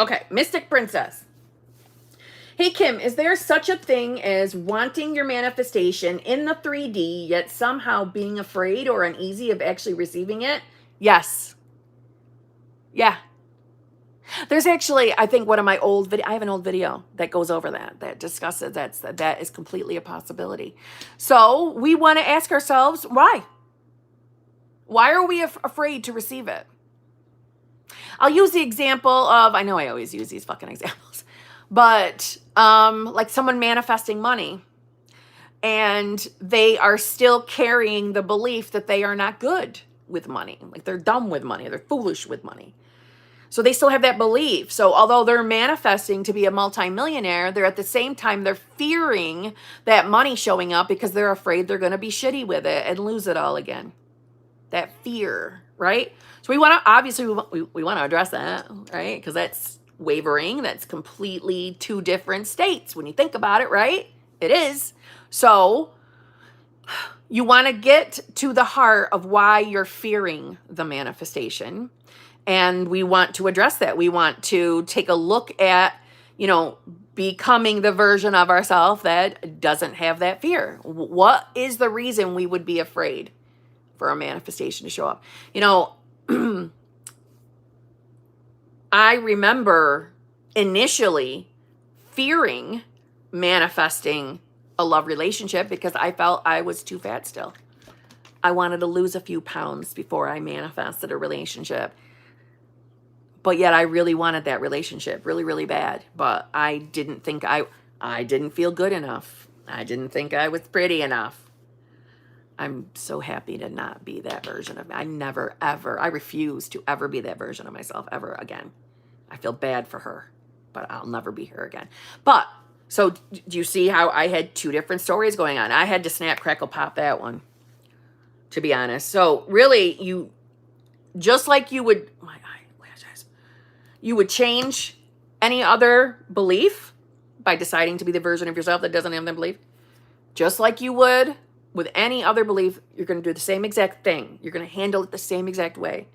Okay, Mystic Princess. Hey, Kim, is there such a thing as wanting your manifestation in the 3D, yet somehow being afraid or uneasy of actually receiving it? Yes. Yeah. There's actually, I think, one of my old videos, I have an old video that goes over that discusses that is completely a possibility. So we want to ask ourselves, why? Why are we afraid to receive it? I'll use the example of, I know I always use these fucking examples, but like someone manifesting money, and they are still carrying the belief that they are not good with money. Like they're dumb with money, they're foolish with money. So they still have that belief. So although they're manifesting to be a multimillionaire, they're at the same time, they're fearing that money showing up because they're afraid they're going to be shitty with it and lose it all again. That fear, right? So we want to, obviously we want to address that, right? Because that's wavering. That's completely two different states when you think about it, right? It is. So you want to get to the heart of why you're fearing the manifestation. And we want to address that. We want to take a look at, becoming the version of ourselves that doesn't have that fear. What is the reason we would be afraid for a manifestation to show up? I remember initially fearing manifesting a love relationship because I felt I was too fat still. I wanted to lose a few pounds before I manifested a relationship. But yet I really wanted that relationship really, really bad. But I didn't think I didn't feel good enough. I didn't think I was pretty enough. I'm so happy to not be that version of me. I refuse to ever be that version of myself ever again. I feel bad for her, but I'll never be her again. But, so do you see how I had two different stories going on? I had to snap, crackle, pop that one, to be honest. So really, just like you would, you would change any other belief by deciding to be the version of yourself that doesn't have that belief. Just like you would with any other belief, you're going to do the same exact thing. You're going to handle it the same exact way.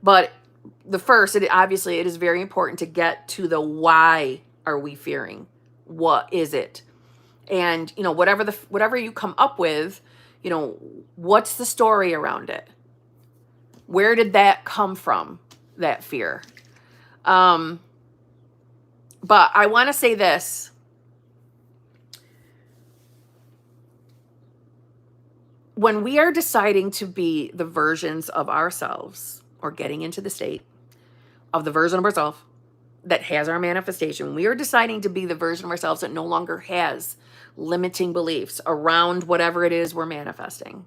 But obviously, it is very important to get to the why are we fearing? What is it? And, whatever you come up with, what's the story around it? Where did that come from, that fear? But I want to say this. When we are deciding to be the versions of ourselves, or getting into the state of the version of ourselves that has our manifestation, we are deciding to be the version of ourselves that no longer has limiting beliefs around whatever it is we're manifesting.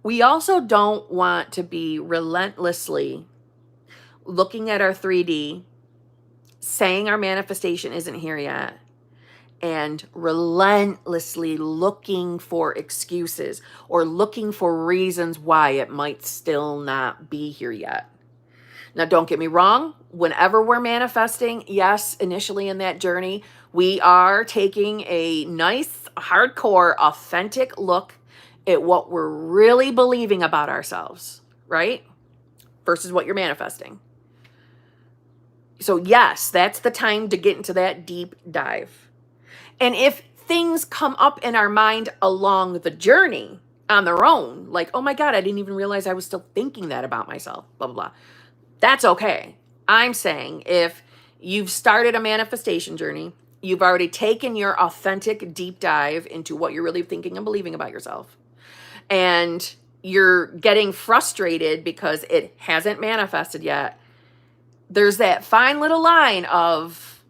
We also don't want to be relentlessly looking at our 3D, saying our manifestation isn't here yet, and relentlessly looking for excuses or looking for reasons why it might still not be here yet. Now, don't get me wrong. Whenever we're manifesting, yes, initially in that journey, we are taking a nice, hardcore, authentic look at what we're really believing about ourselves, right? Versus what you're manifesting. So yes, that's the time to get into that deep dive. And if things come up in our mind along the journey on their own, like, oh my God, I didn't even realize I was still thinking that about myself, blah, blah, blah. That's okay. I'm saying if you've started a manifestation journey, you've already taken your authentic deep dive into what you're really thinking and believing about yourself, and you're getting frustrated because it hasn't manifested yet, there's that fine little line of,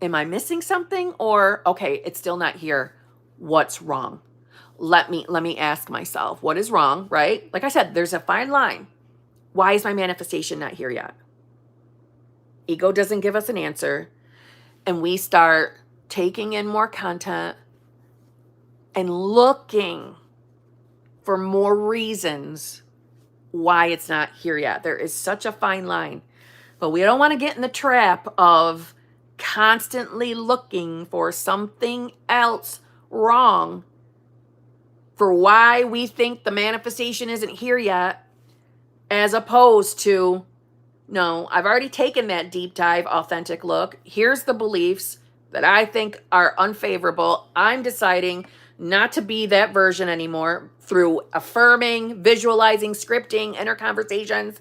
am I missing something? Or, okay, it's still not here. What's wrong? Let me ask myself, what is wrong, right? Like I said, there's a fine line. Why is my manifestation not here yet? Ego doesn't give us an answer. And we start taking in more content and looking for more reasons why it's not here yet. There is such a fine line. But we don't want to get in the trap of constantly looking for something else wrong for why we think the manifestation isn't here yet, as opposed to, no, I've already taken that deep dive, authentic look. Here's the beliefs that I think are unfavorable. I'm deciding not to be that version anymore through affirming, visualizing, scripting, inner conversations.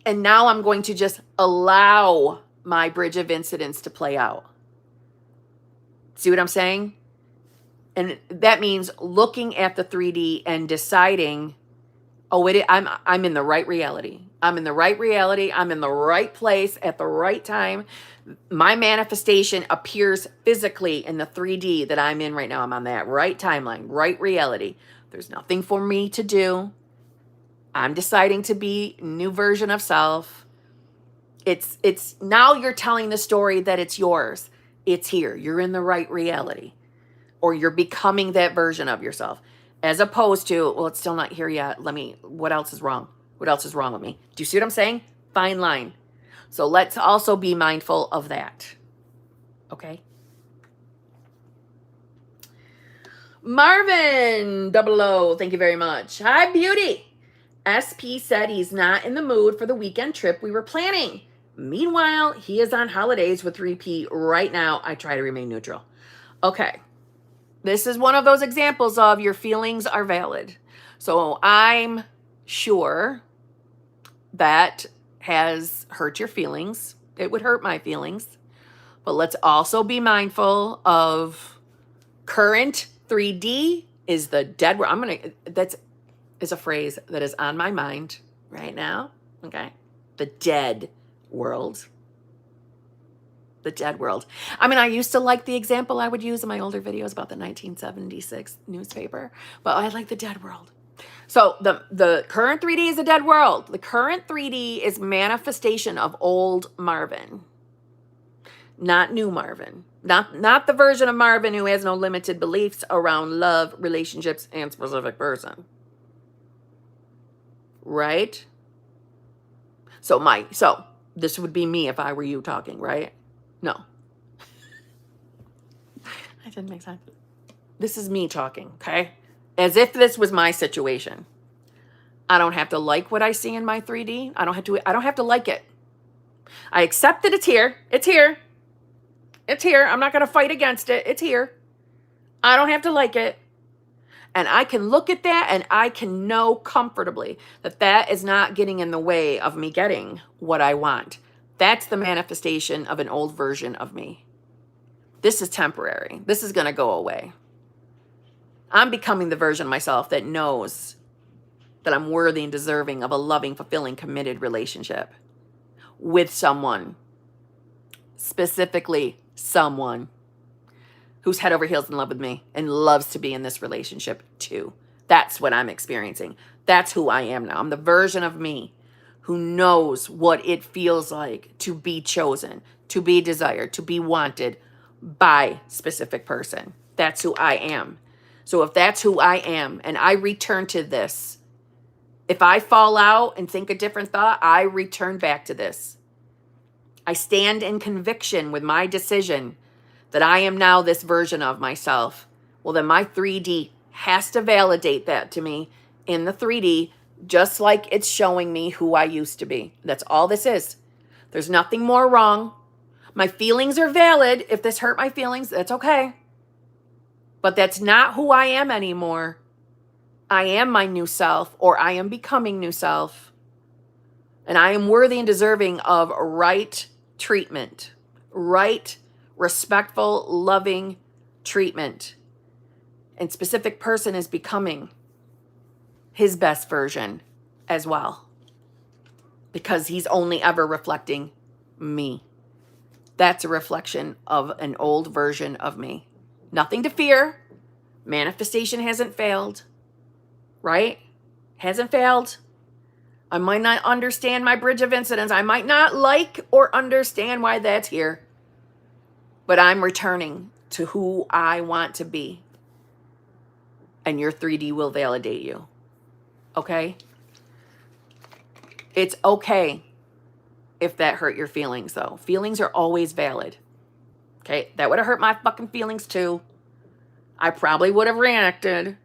And now I'm going to just allow my bridge of incidents to play out. See what I'm saying? And that means looking at the 3D and deciding, Oh, I'm in the right reality. I'm in the right reality. I'm in the right place at the right time. My manifestation appears physically in the 3D that I'm in right now. I'm on that right timeline, right reality. There's nothing for me to do. I'm deciding to be new version of self. It's now you're telling the story that it's yours. It's here. You're in the right reality. Or you're becoming that version of yourself. As opposed to, well, it's still not here yet. What else is wrong? What else is wrong with me? Do you see what I'm saying? Fine line. So let's also be mindful of that. Okay? Marvin, 00, thank you very much. Hi, beauty. SP said he's not in the mood for the weekend trip we were planning. Meanwhile, he is on holidays with 3P right now. I try to remain neutral. Okay. This is one of those examples of your feelings are valid. So I'm sure that has hurt your feelings. It would hurt my feelings. But let's also be mindful of current 3D is the dead world. That's is a phrase that is on my mind right now. Okay. The dead world. The dead world. I mean, I used to like the example I would use in my older videos about the 1976 newspaper, but I like the dead world. So the current 3D is a dead world. The current 3D is manifestation of old Marvin, not new Marvin. Not the version of Marvin who has no limited beliefs around love, relationships, and specific person. Right? So this would be me if I were you talking, right? No. That didn't make sense. This is me talking, okay? As if this was my situation. I don't have to like what I see in my 3D. I don't have to like it. I accept that it's here. It's here. It's here. I'm not going to fight against it. It's here. I don't have to like it. And I can look at that and I can know comfortably that that is not getting in the way of me getting what I want. That's the manifestation of an old version of me. This is temporary. This is going to go away. I'm becoming the version of myself that knows that I'm worthy and deserving of a loving, fulfilling, committed relationship with someone, specifically someone who's head over heels in love with me and loves to be in this relationship too. That's what I'm experiencing. That's who I am now. I'm the version of me who knows what it feels like to be chosen, to be desired, to be wanted by specific person. That's who I am. So if that's who I am and I return to this, if I fall out and think a different thought, I return back to this. I stand in conviction with my decision that I am now this version of myself. Well, then my 3D has to validate that to me in the 3D, just like it's showing me who I used to be. That's all this is. There's nothing more wrong. My feelings are valid. If this hurt my feelings, that's okay. But that's not who I am anymore. I am my new self, or I am becoming new self. And I am worthy and deserving of right treatment, right, respectful, loving treatment. And specific person is becoming his best version as well, because he's only ever reflecting me. That's a reflection of an old version of me. Nothing to fear. Manifestation hasn't failed, right? Hasn't failed. I might not understand my bridge of incidents. I might not like or understand why that's here. But I'm returning to who I want to be. And your 3D will validate you. Okay? It's okay if that hurt your feelings, though. Feelings are always valid. Okay? That would have hurt my fucking feelings, too. I probably would have reacted.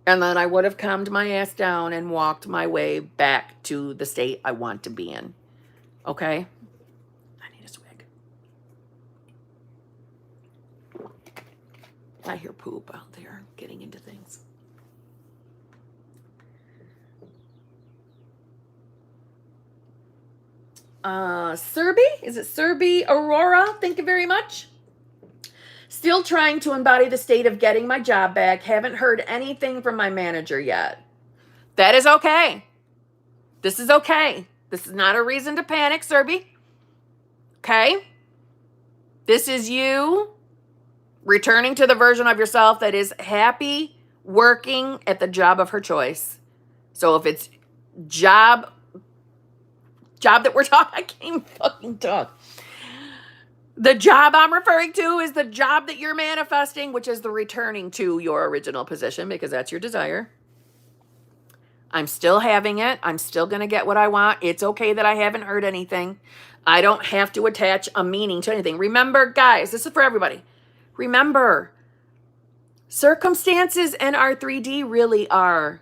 And then I would have calmed my ass down and walked my way back to the state I want to be in. Okay? I need a swig. I hear poop out there getting into things. Serby? Is it Serby Aurora? Thank you very much. Still trying to embody the state of getting my job back. Haven't heard anything from my manager yet. That is okay. This is okay. This is not a reason to panic, Serby. Okay? This is you returning to the version of yourself that is happy working at the job of her choice. So if it's job that we're talking, I can't even fucking talk. The job I'm referring to is the job that you're manifesting, which is the returning to your original position, because that's your desire. I'm still having it. I'm still going to get what I want. It's okay that I haven't heard anything. I don't have to attach a meaning to anything. Remember, guys, this is for everybody. Remember, circumstances in our 3D really are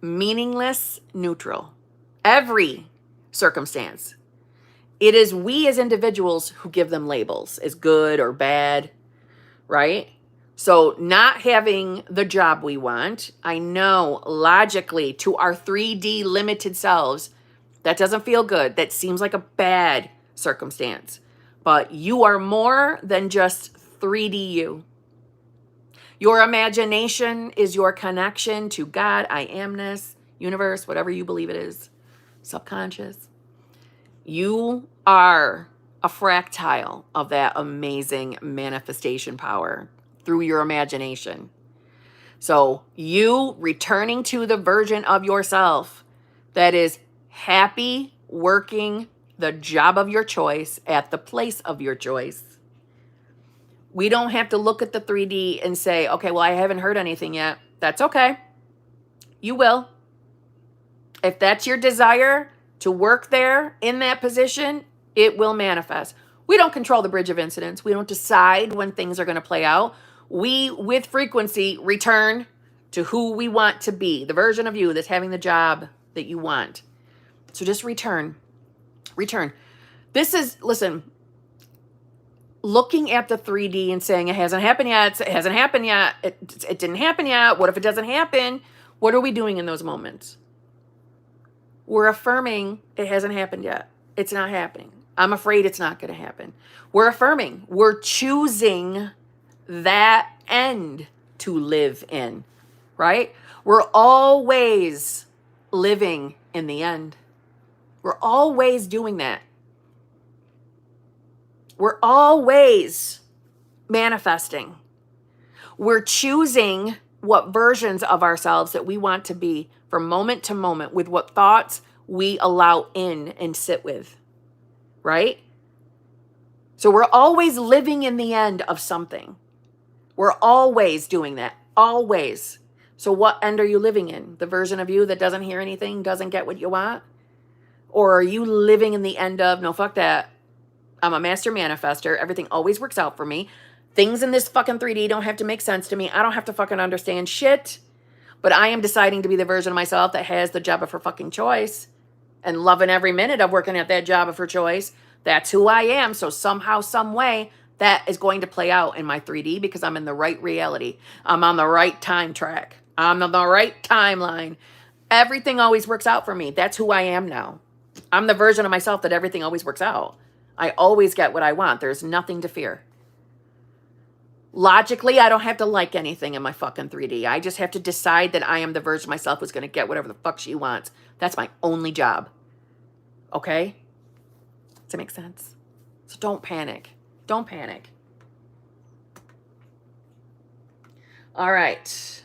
meaningless, neutral. Every circumstance. It is we as individuals who give them labels as good or bad, right? So not having the job we want, I know logically to our 3D limited selves, that doesn't feel good. That seems like a bad circumstance. But you are more than just 3D you. Your imagination is your connection to God, I amness, universe, whatever you believe it is, subconscious. You are a fractile of that amazing manifestation power through your imagination. So you returning to the version of yourself that is happy working the job of your choice at the place of your choice. We don't have to look at the 3D and say, okay, well, I haven't heard anything yet. That's okay. You will. If that's your desire to work there in that position, it will manifest. We don't control the bridge of incidents. We don't decide when things are going to play out. We, with frequency, return to who we want to be, the version of you that's having the job that you want. So just return. Return. This is, listen, looking at the 3D and saying it hasn't happened yet, it hasn't happened yet, it didn't happen yet, what if it doesn't happen? What are we doing in those moments? We're affirming it hasn't happened yet. It's not happening. I'm afraid it's not going to happen. We're affirming. We're choosing that end to live in, right? We're always living in the end. We're always doing that. We're always manifesting. We're choosing what versions of ourselves that we want to be from moment to moment with what thoughts we allow in and sit with, right? So we're always living in the end of something. We're always doing that, always. So what end are you living in? The version of you that doesn't hear anything, doesn't get what you want? Or are you living in the end of, no, fuck that. I'm a master manifester. Everything always works out for me. Things in this fucking 3D don't have to make sense to me. I don't have to fucking understand shit. But I am deciding to be the version of myself that has the job of her fucking choice and loving every minute of working at that job of her choice. That's who I am. So somehow, some way, that is going to play out in my 3D because I'm in the right reality. I'm on the right time track. I'm on the right timeline. Everything always works out for me. That's who I am now. I'm the version of myself that everything always works out. I always get what I want. There's nothing to fear. Logically, I don't have to like anything in my fucking 3D. I just have to decide that I am the version of myself who's going to get whatever the fuck she wants. That's my only job. Okay? Does that make sense? So don't panic. Don't panic. All right.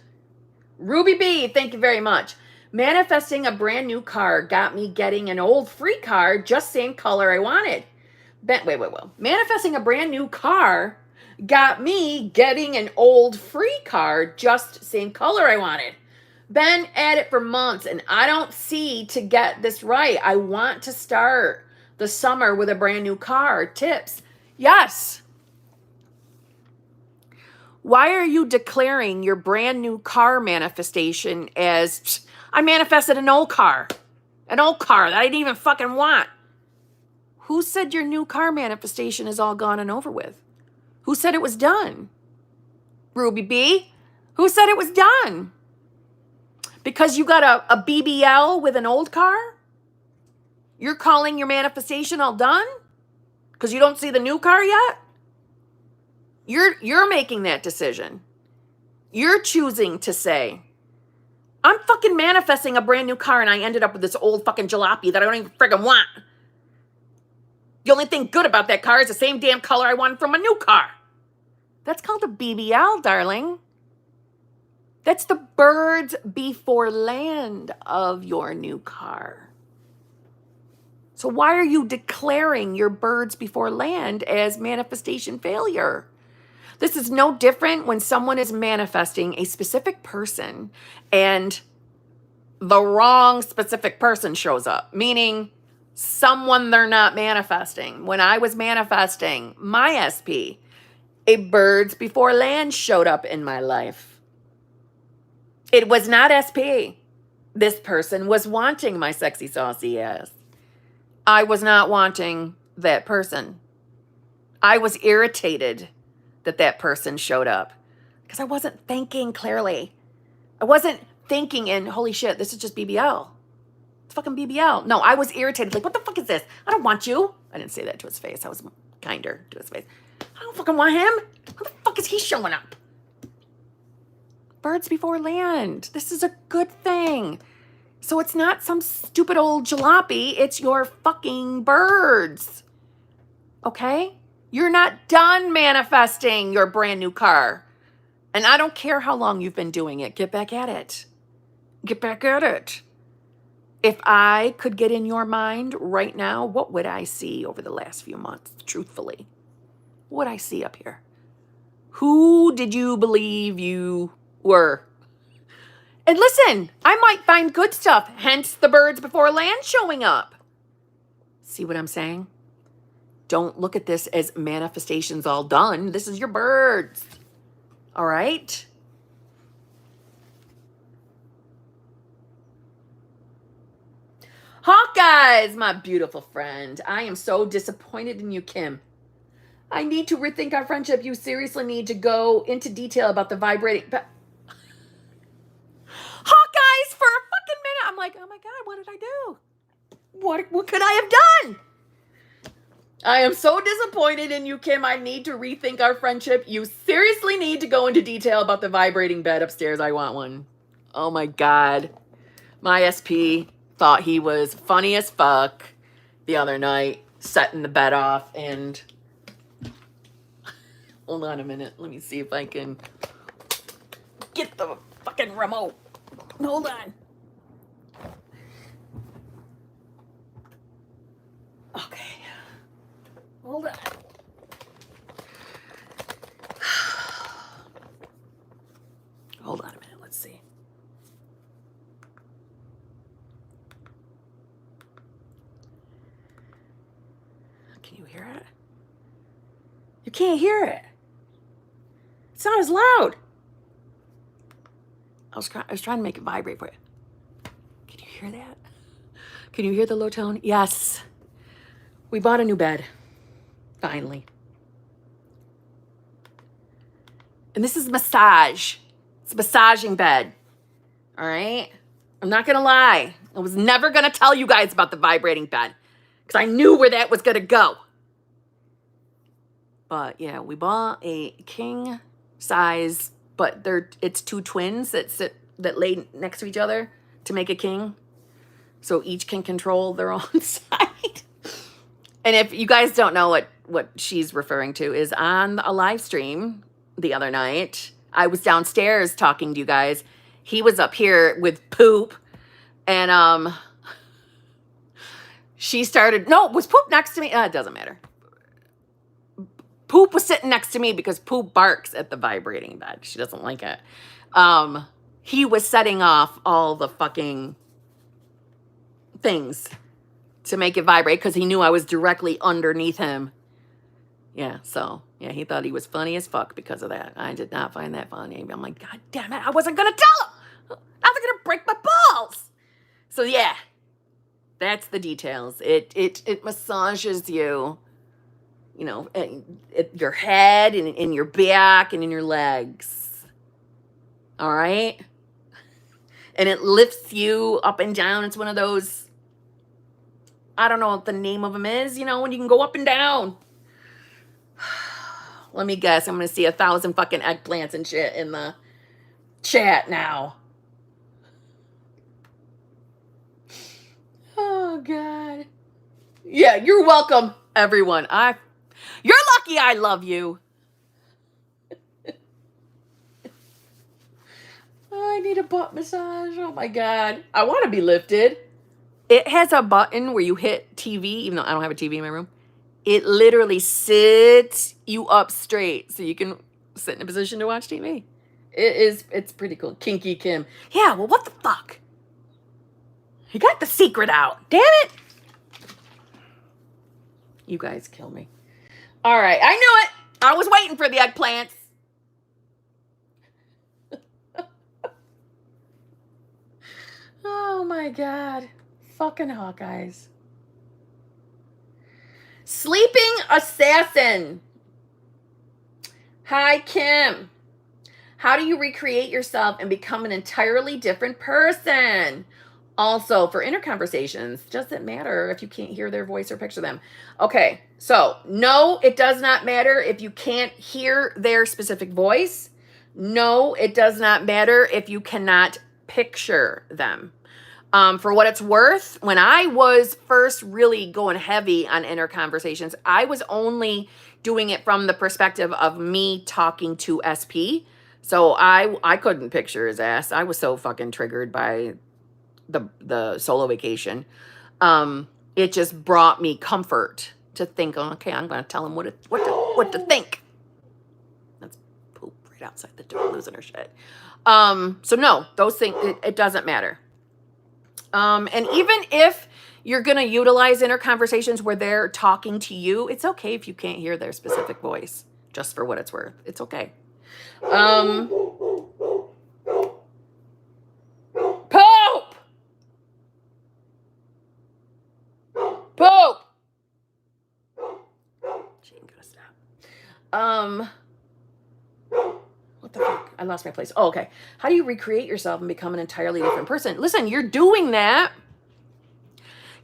Ruby B, thank you very much. Manifesting a brand new car got me getting an old free car, just same color I wanted. Wait. Manifesting a brand new car got me getting an old free car, just same color I wanted. Been at it for months and I don't see to get this right. I want to start the summer with a brand new car. Tips. Yes. Why are you declaring your brand new car manifestation as, I manifested an old car that I didn't even fucking want? Who said your new car manifestation is all gone and over with? Who said it was done? Ruby B? Who said it was done? Because you got a BBL with an old car? You're calling your manifestation all done? Because you don't see the new car yet? You're making that decision. You're choosing to say, I'm fucking fucking manifesting a brand new car and I ended up with this old fucking jalopy that I don't even friggin' want. The only thing good about that car is the same damn color I wanted from a new car. That's called a BBL, darling. That's the birds before land of your new car. So why are you declaring your birds before land as manifestation failure? This is no different when someone is manifesting a specific person and the wrong specific person shows up, meaning someone they're not manifesting. When I was manifesting my SP, a birds before land showed up in my life. It was not SP. This person was wanting my sexy, saucy ass. I was not wanting that person. I was irritated that that person showed up because I wasn't thinking clearly. I wasn't thinking in, holy shit, this is just BBL. It's fucking BBL. No, I was irritated. Like, what the fuck is this? I don't want you. I didn't say that to his face. I was kinder to his face. I don't fucking want him. Where the fuck is he showing up? Birds before land. This is a good thing. So it's not some stupid old jalopy. It's your fucking birds. Okay? You're not done manifesting your brand new car. And I don't care how long you've been doing it. Get back at it. Get back at it. If I could get in your mind right now, what would I see over the last few months, truthfully? What would I see up here? Who did you believe you were? And listen, I might find good stuff, hence the birds before land showing up. See what I'm saying? Don't look at this as manifestations all done. This is your birds. All right? Hawkeyes, my beautiful friend. I am so disappointed in you, Kim. I need to rethink our friendship. You seriously need to go into detail about the vibrating... Hawkeyes for a fucking minute. I'm like, oh my God, what did I do? What could I have done? I am so disappointed in you, Kim. I need to rethink our friendship. You seriously need to go into detail about the vibrating bed upstairs. I want one. Oh my God. My SP thought he was funny as fuck the other night, setting the bed off and... Hold on a minute. Let me see if I can get the fucking remote. Hold on. Okay. Hold on. Hold on a minute. Let's see. Can you hear it? You can't hear it. It's not as loud. I was trying to make it vibrate for you. Can you hear that? Can you hear the low tone? Yes. We bought a new bed. Finally. And this is massage. It's a massaging bed. All right? I'm not going to lie. I was never going to tell you guys about the vibrating bed because I knew where that was going to go. But yeah, we bought a king size, but it's two twins that lay next to each other to make a king. So each can control their own side. And if you guys don't know what she's referring to, is on a live stream the other night, I was downstairs talking to you guys. He was up here with Poop. And she started, no, was Poop next to me? It doesn't matter. Poop was sitting next to me because Poop barks at the vibrating bed. She doesn't like it. He was setting off all the fucking things to make it vibrate because he knew I was directly underneath him. Yeah, so, yeah, he thought he was funny as fuck because of that. I did not find that funny. I'm like, God damn it, I wasn't going to tell him. I was going to break my balls. So, yeah, that's the details. It massages you. You know, your head and in your back and in your legs. All right? And it lifts you up and down. It's one of those, I don't know what the name of them is, you know, when you can go up and down. Let me guess. I'm going to see 1,000 fucking eggplants and shit in the chat now. Yeah, you're welcome, everyone. You're lucky I love you. I need a butt massage. Oh my God. I want to be lifted. It has a button where you hit TV, even though I don't have a TV in my room. It literally sits you up straight so you can sit in a position to watch TV. It's pretty cool. Kinky Kim. Yeah, well, what the fuck? He got the secret out. Damn it. You guys kill me. All right, I knew it. I was waiting for the eggplants. Oh my God. Fucking Hawkeyes. Sleeping Assassin. Hi, Kim. How do you recreate yourself and become an entirely different person? Also, for inner conversations, doesn't matter if you can't hear their voice or picture them. Okay, so no, it does not matter if you can't hear their specific voice. No, it does not matter if you cannot picture them. For what it's worth, when I was first really going heavy on inner conversations, I was only doing it from the perspective of me talking to SP. So I couldn't picture his ass. I was so fucking triggered by the solo vacation. It just brought me comfort to think, okay, I'm going to tell him what to think. That's poop right outside the door, losing her shit. So no, those things, it doesn't matter. And even if you're going to utilize inner conversations where they're talking to you, it's okay if you can't hear their specific voice, just for what it's worth. It's okay. Pope! Pope! She ain't gonna stop. What the fuck? I lost my place. Oh, okay. How do you recreate yourself and become an entirely different person? Listen, you're doing that.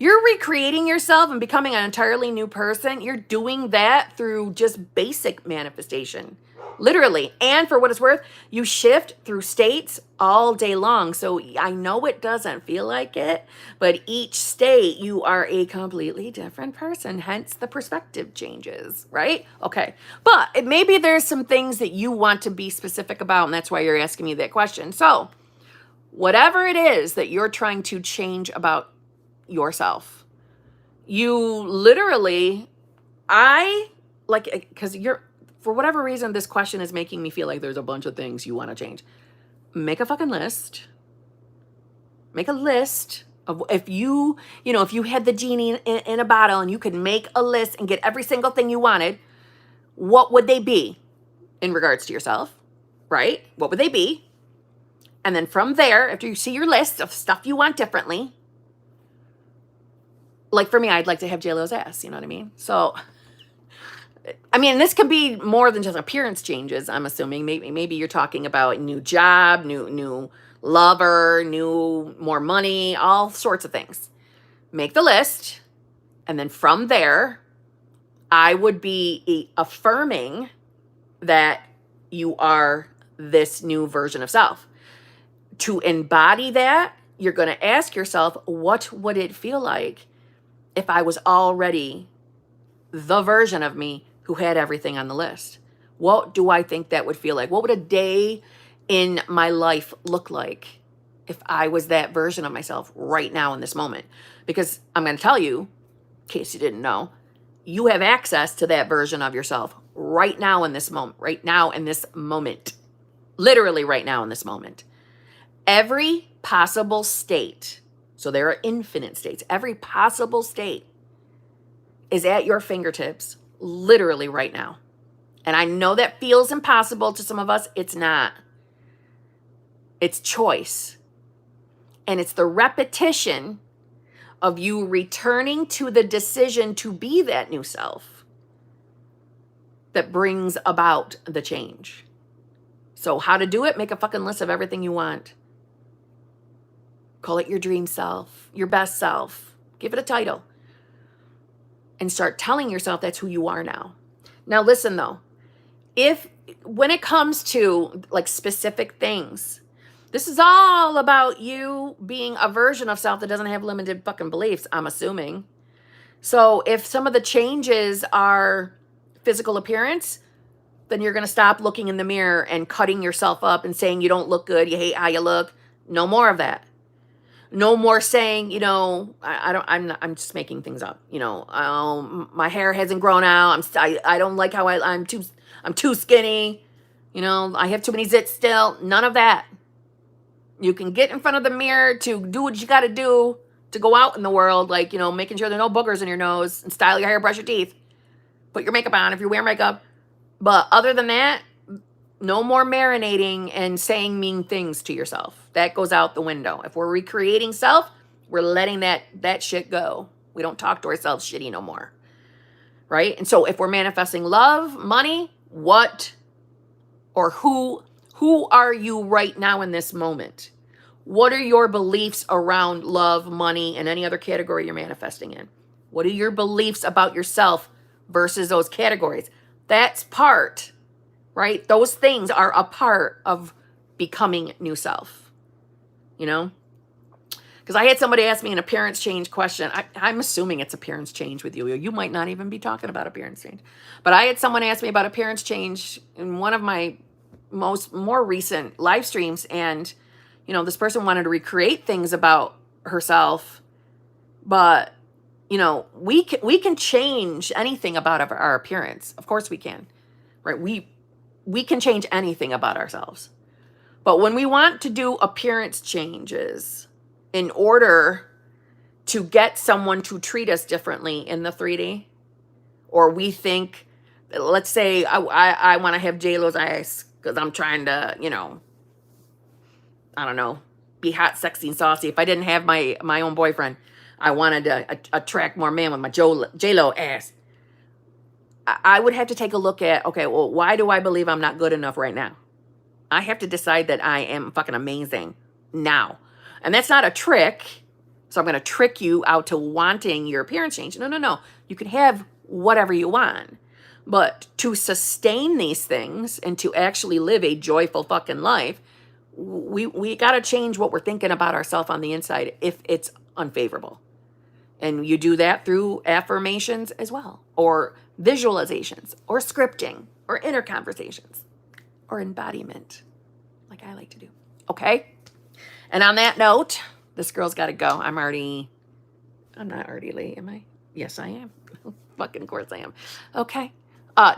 You're recreating yourself and becoming an entirely new person. You're doing that through just basic manifestation, literally. And for what it's worth, you shift through states all day long. So I know it doesn't feel like it, but each state you are a completely different person. Hence the perspective changes, right? Okay. But maybe there's some things that you want to be specific about, and that's why you're asking me that question. So whatever it is that you're trying to change about yourself, you literally, because for whatever reason, this question is making me feel like there's a bunch of things you want to change. Make a fucking list. Make a list of if you had the genie in a bottle and you could make a list and get every single thing you wanted, what would they be in regards to yourself, right? What would they be? And then from there, after you see your list of stuff you want differently, like for me, I'd like to have JLo's ass, you know what I mean? So, I mean, this could be more than just appearance changes, I'm assuming. Maybe you're talking about new job, new lover, more money, all sorts of things. Make the list. And then from there, I would be affirming that you are this new version of self. To embody that, you're going to ask yourself, what would it feel like if I was already the version of me who had everything on the list? What do I think that would feel like? What would a day in my life look like if I was that version of myself right now in this moment? Because I'm going to tell you, in case you didn't know, you have access to that version of yourself right now in this moment, literally right now in this moment. Every possible state, so there are infinite states, every possible state is at your fingertips literally right now. And I know that feels impossible to some of us. It's not. It's choice. And it's the repetition of you returning to the decision to be that new self that brings about the change. So how to do it? Make a fucking list of everything you want. Call it your dream self, your best self. Give it a title. And start telling yourself that's who you are now. Now listen though, when it comes to like specific things, this is all about you being a version of self that doesn't have limited fucking beliefs, I'm assuming. So if some of the changes are physical appearance, then you're going to stop looking in the mirror and cutting yourself up and saying you don't look good, you hate how you look. No more of that. No more saying, you know, I'm just making things up. You know, my hair hasn't grown out. I don't like how I'm too skinny. You know, I have too many zits still. None of that. You can get in front of the mirror to do what you got to do to go out in the world, like, you know, making sure there are no boogers in your nose and style your hair, brush your teeth, put your makeup on if you wear makeup. But other than that, no more marinating and saying mean things to yourself. That goes out the window. If we're recreating self, we're letting that shit go. We don't talk to ourselves shitty no more. Right? And so if we're manifesting love, money, what or who are you right now in this moment? What are your beliefs around love, money, and any other category you're manifesting in? What are your beliefs about yourself versus those categories? That's part, right? Those things are a part of becoming new self, you know? Because I had somebody ask me an appearance change question. I'm assuming it's appearance change with you. You might not even be talking about appearance change. But I had someone ask me about appearance change in one of my more recent live streams, and you know, this person wanted to recreate things about herself, but you know, we can change anything about our appearance. Of course we can, right? We can change anything about ourselves. But when we want to do appearance changes in order to get someone to treat us differently in the 3D, or we think, let's say I want to have J-Lo's eyes because I'm trying to, you know, I don't know, be hot, sexy, and saucy. If I didn't have my own boyfriend, I wanted to attract more men with my J-Lo ass. I would have to take a look at, okay, well, why do I believe I'm not good enough right now? I have to decide that I am fucking amazing now. And that's not a trick. So I'm going to trick you out to wanting your appearance change. No. You can have whatever you want. But to sustain these things and to actually live a joyful fucking life, we got to change what we're thinking about ourselves on the inside if it's unfavorable. And you do that through affirmations as well, or visualizations, or scripting, or inner conversations, or embodiment, like I like to do. Okay? And on that note, this girl's got to go. I'm not already late, am I? Yes, I am. Fucking of course I am. Okay.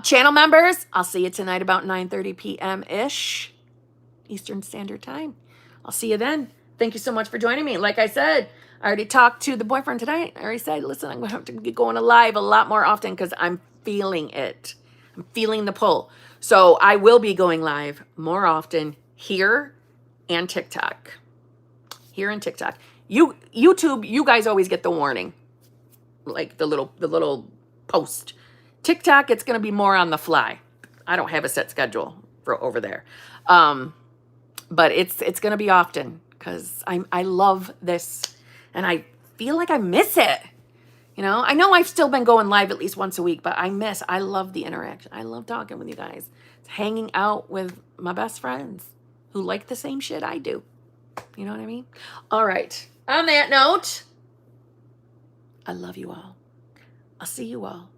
Channel members, I'll see you tonight about 9:30 p.m.-ish Eastern Standard Time. I'll see you then. Thank you so much for joining me. Like I said, I already talked to the boyfriend tonight. I already said, listen, I'm going to have to get going live a lot more often because I'm feeling it. I'm feeling the pull. So I will be going live more often here and TikTok. Here and TikTok. YouTube, you guys always get the warning. Like the little post. TikTok, it's going to be more on the fly. I don't have a set schedule for over there. But it's going to be often because I love this and I feel like I miss it. You know I've still been going live at least once a week, but I love the interaction. I love talking with you guys. It's hanging out with my best friends who like the same shit I do. You know what I mean? All right. On that note, I love you all. I'll see you all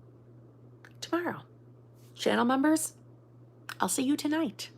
tomorrow. Channel members, I'll see you tonight.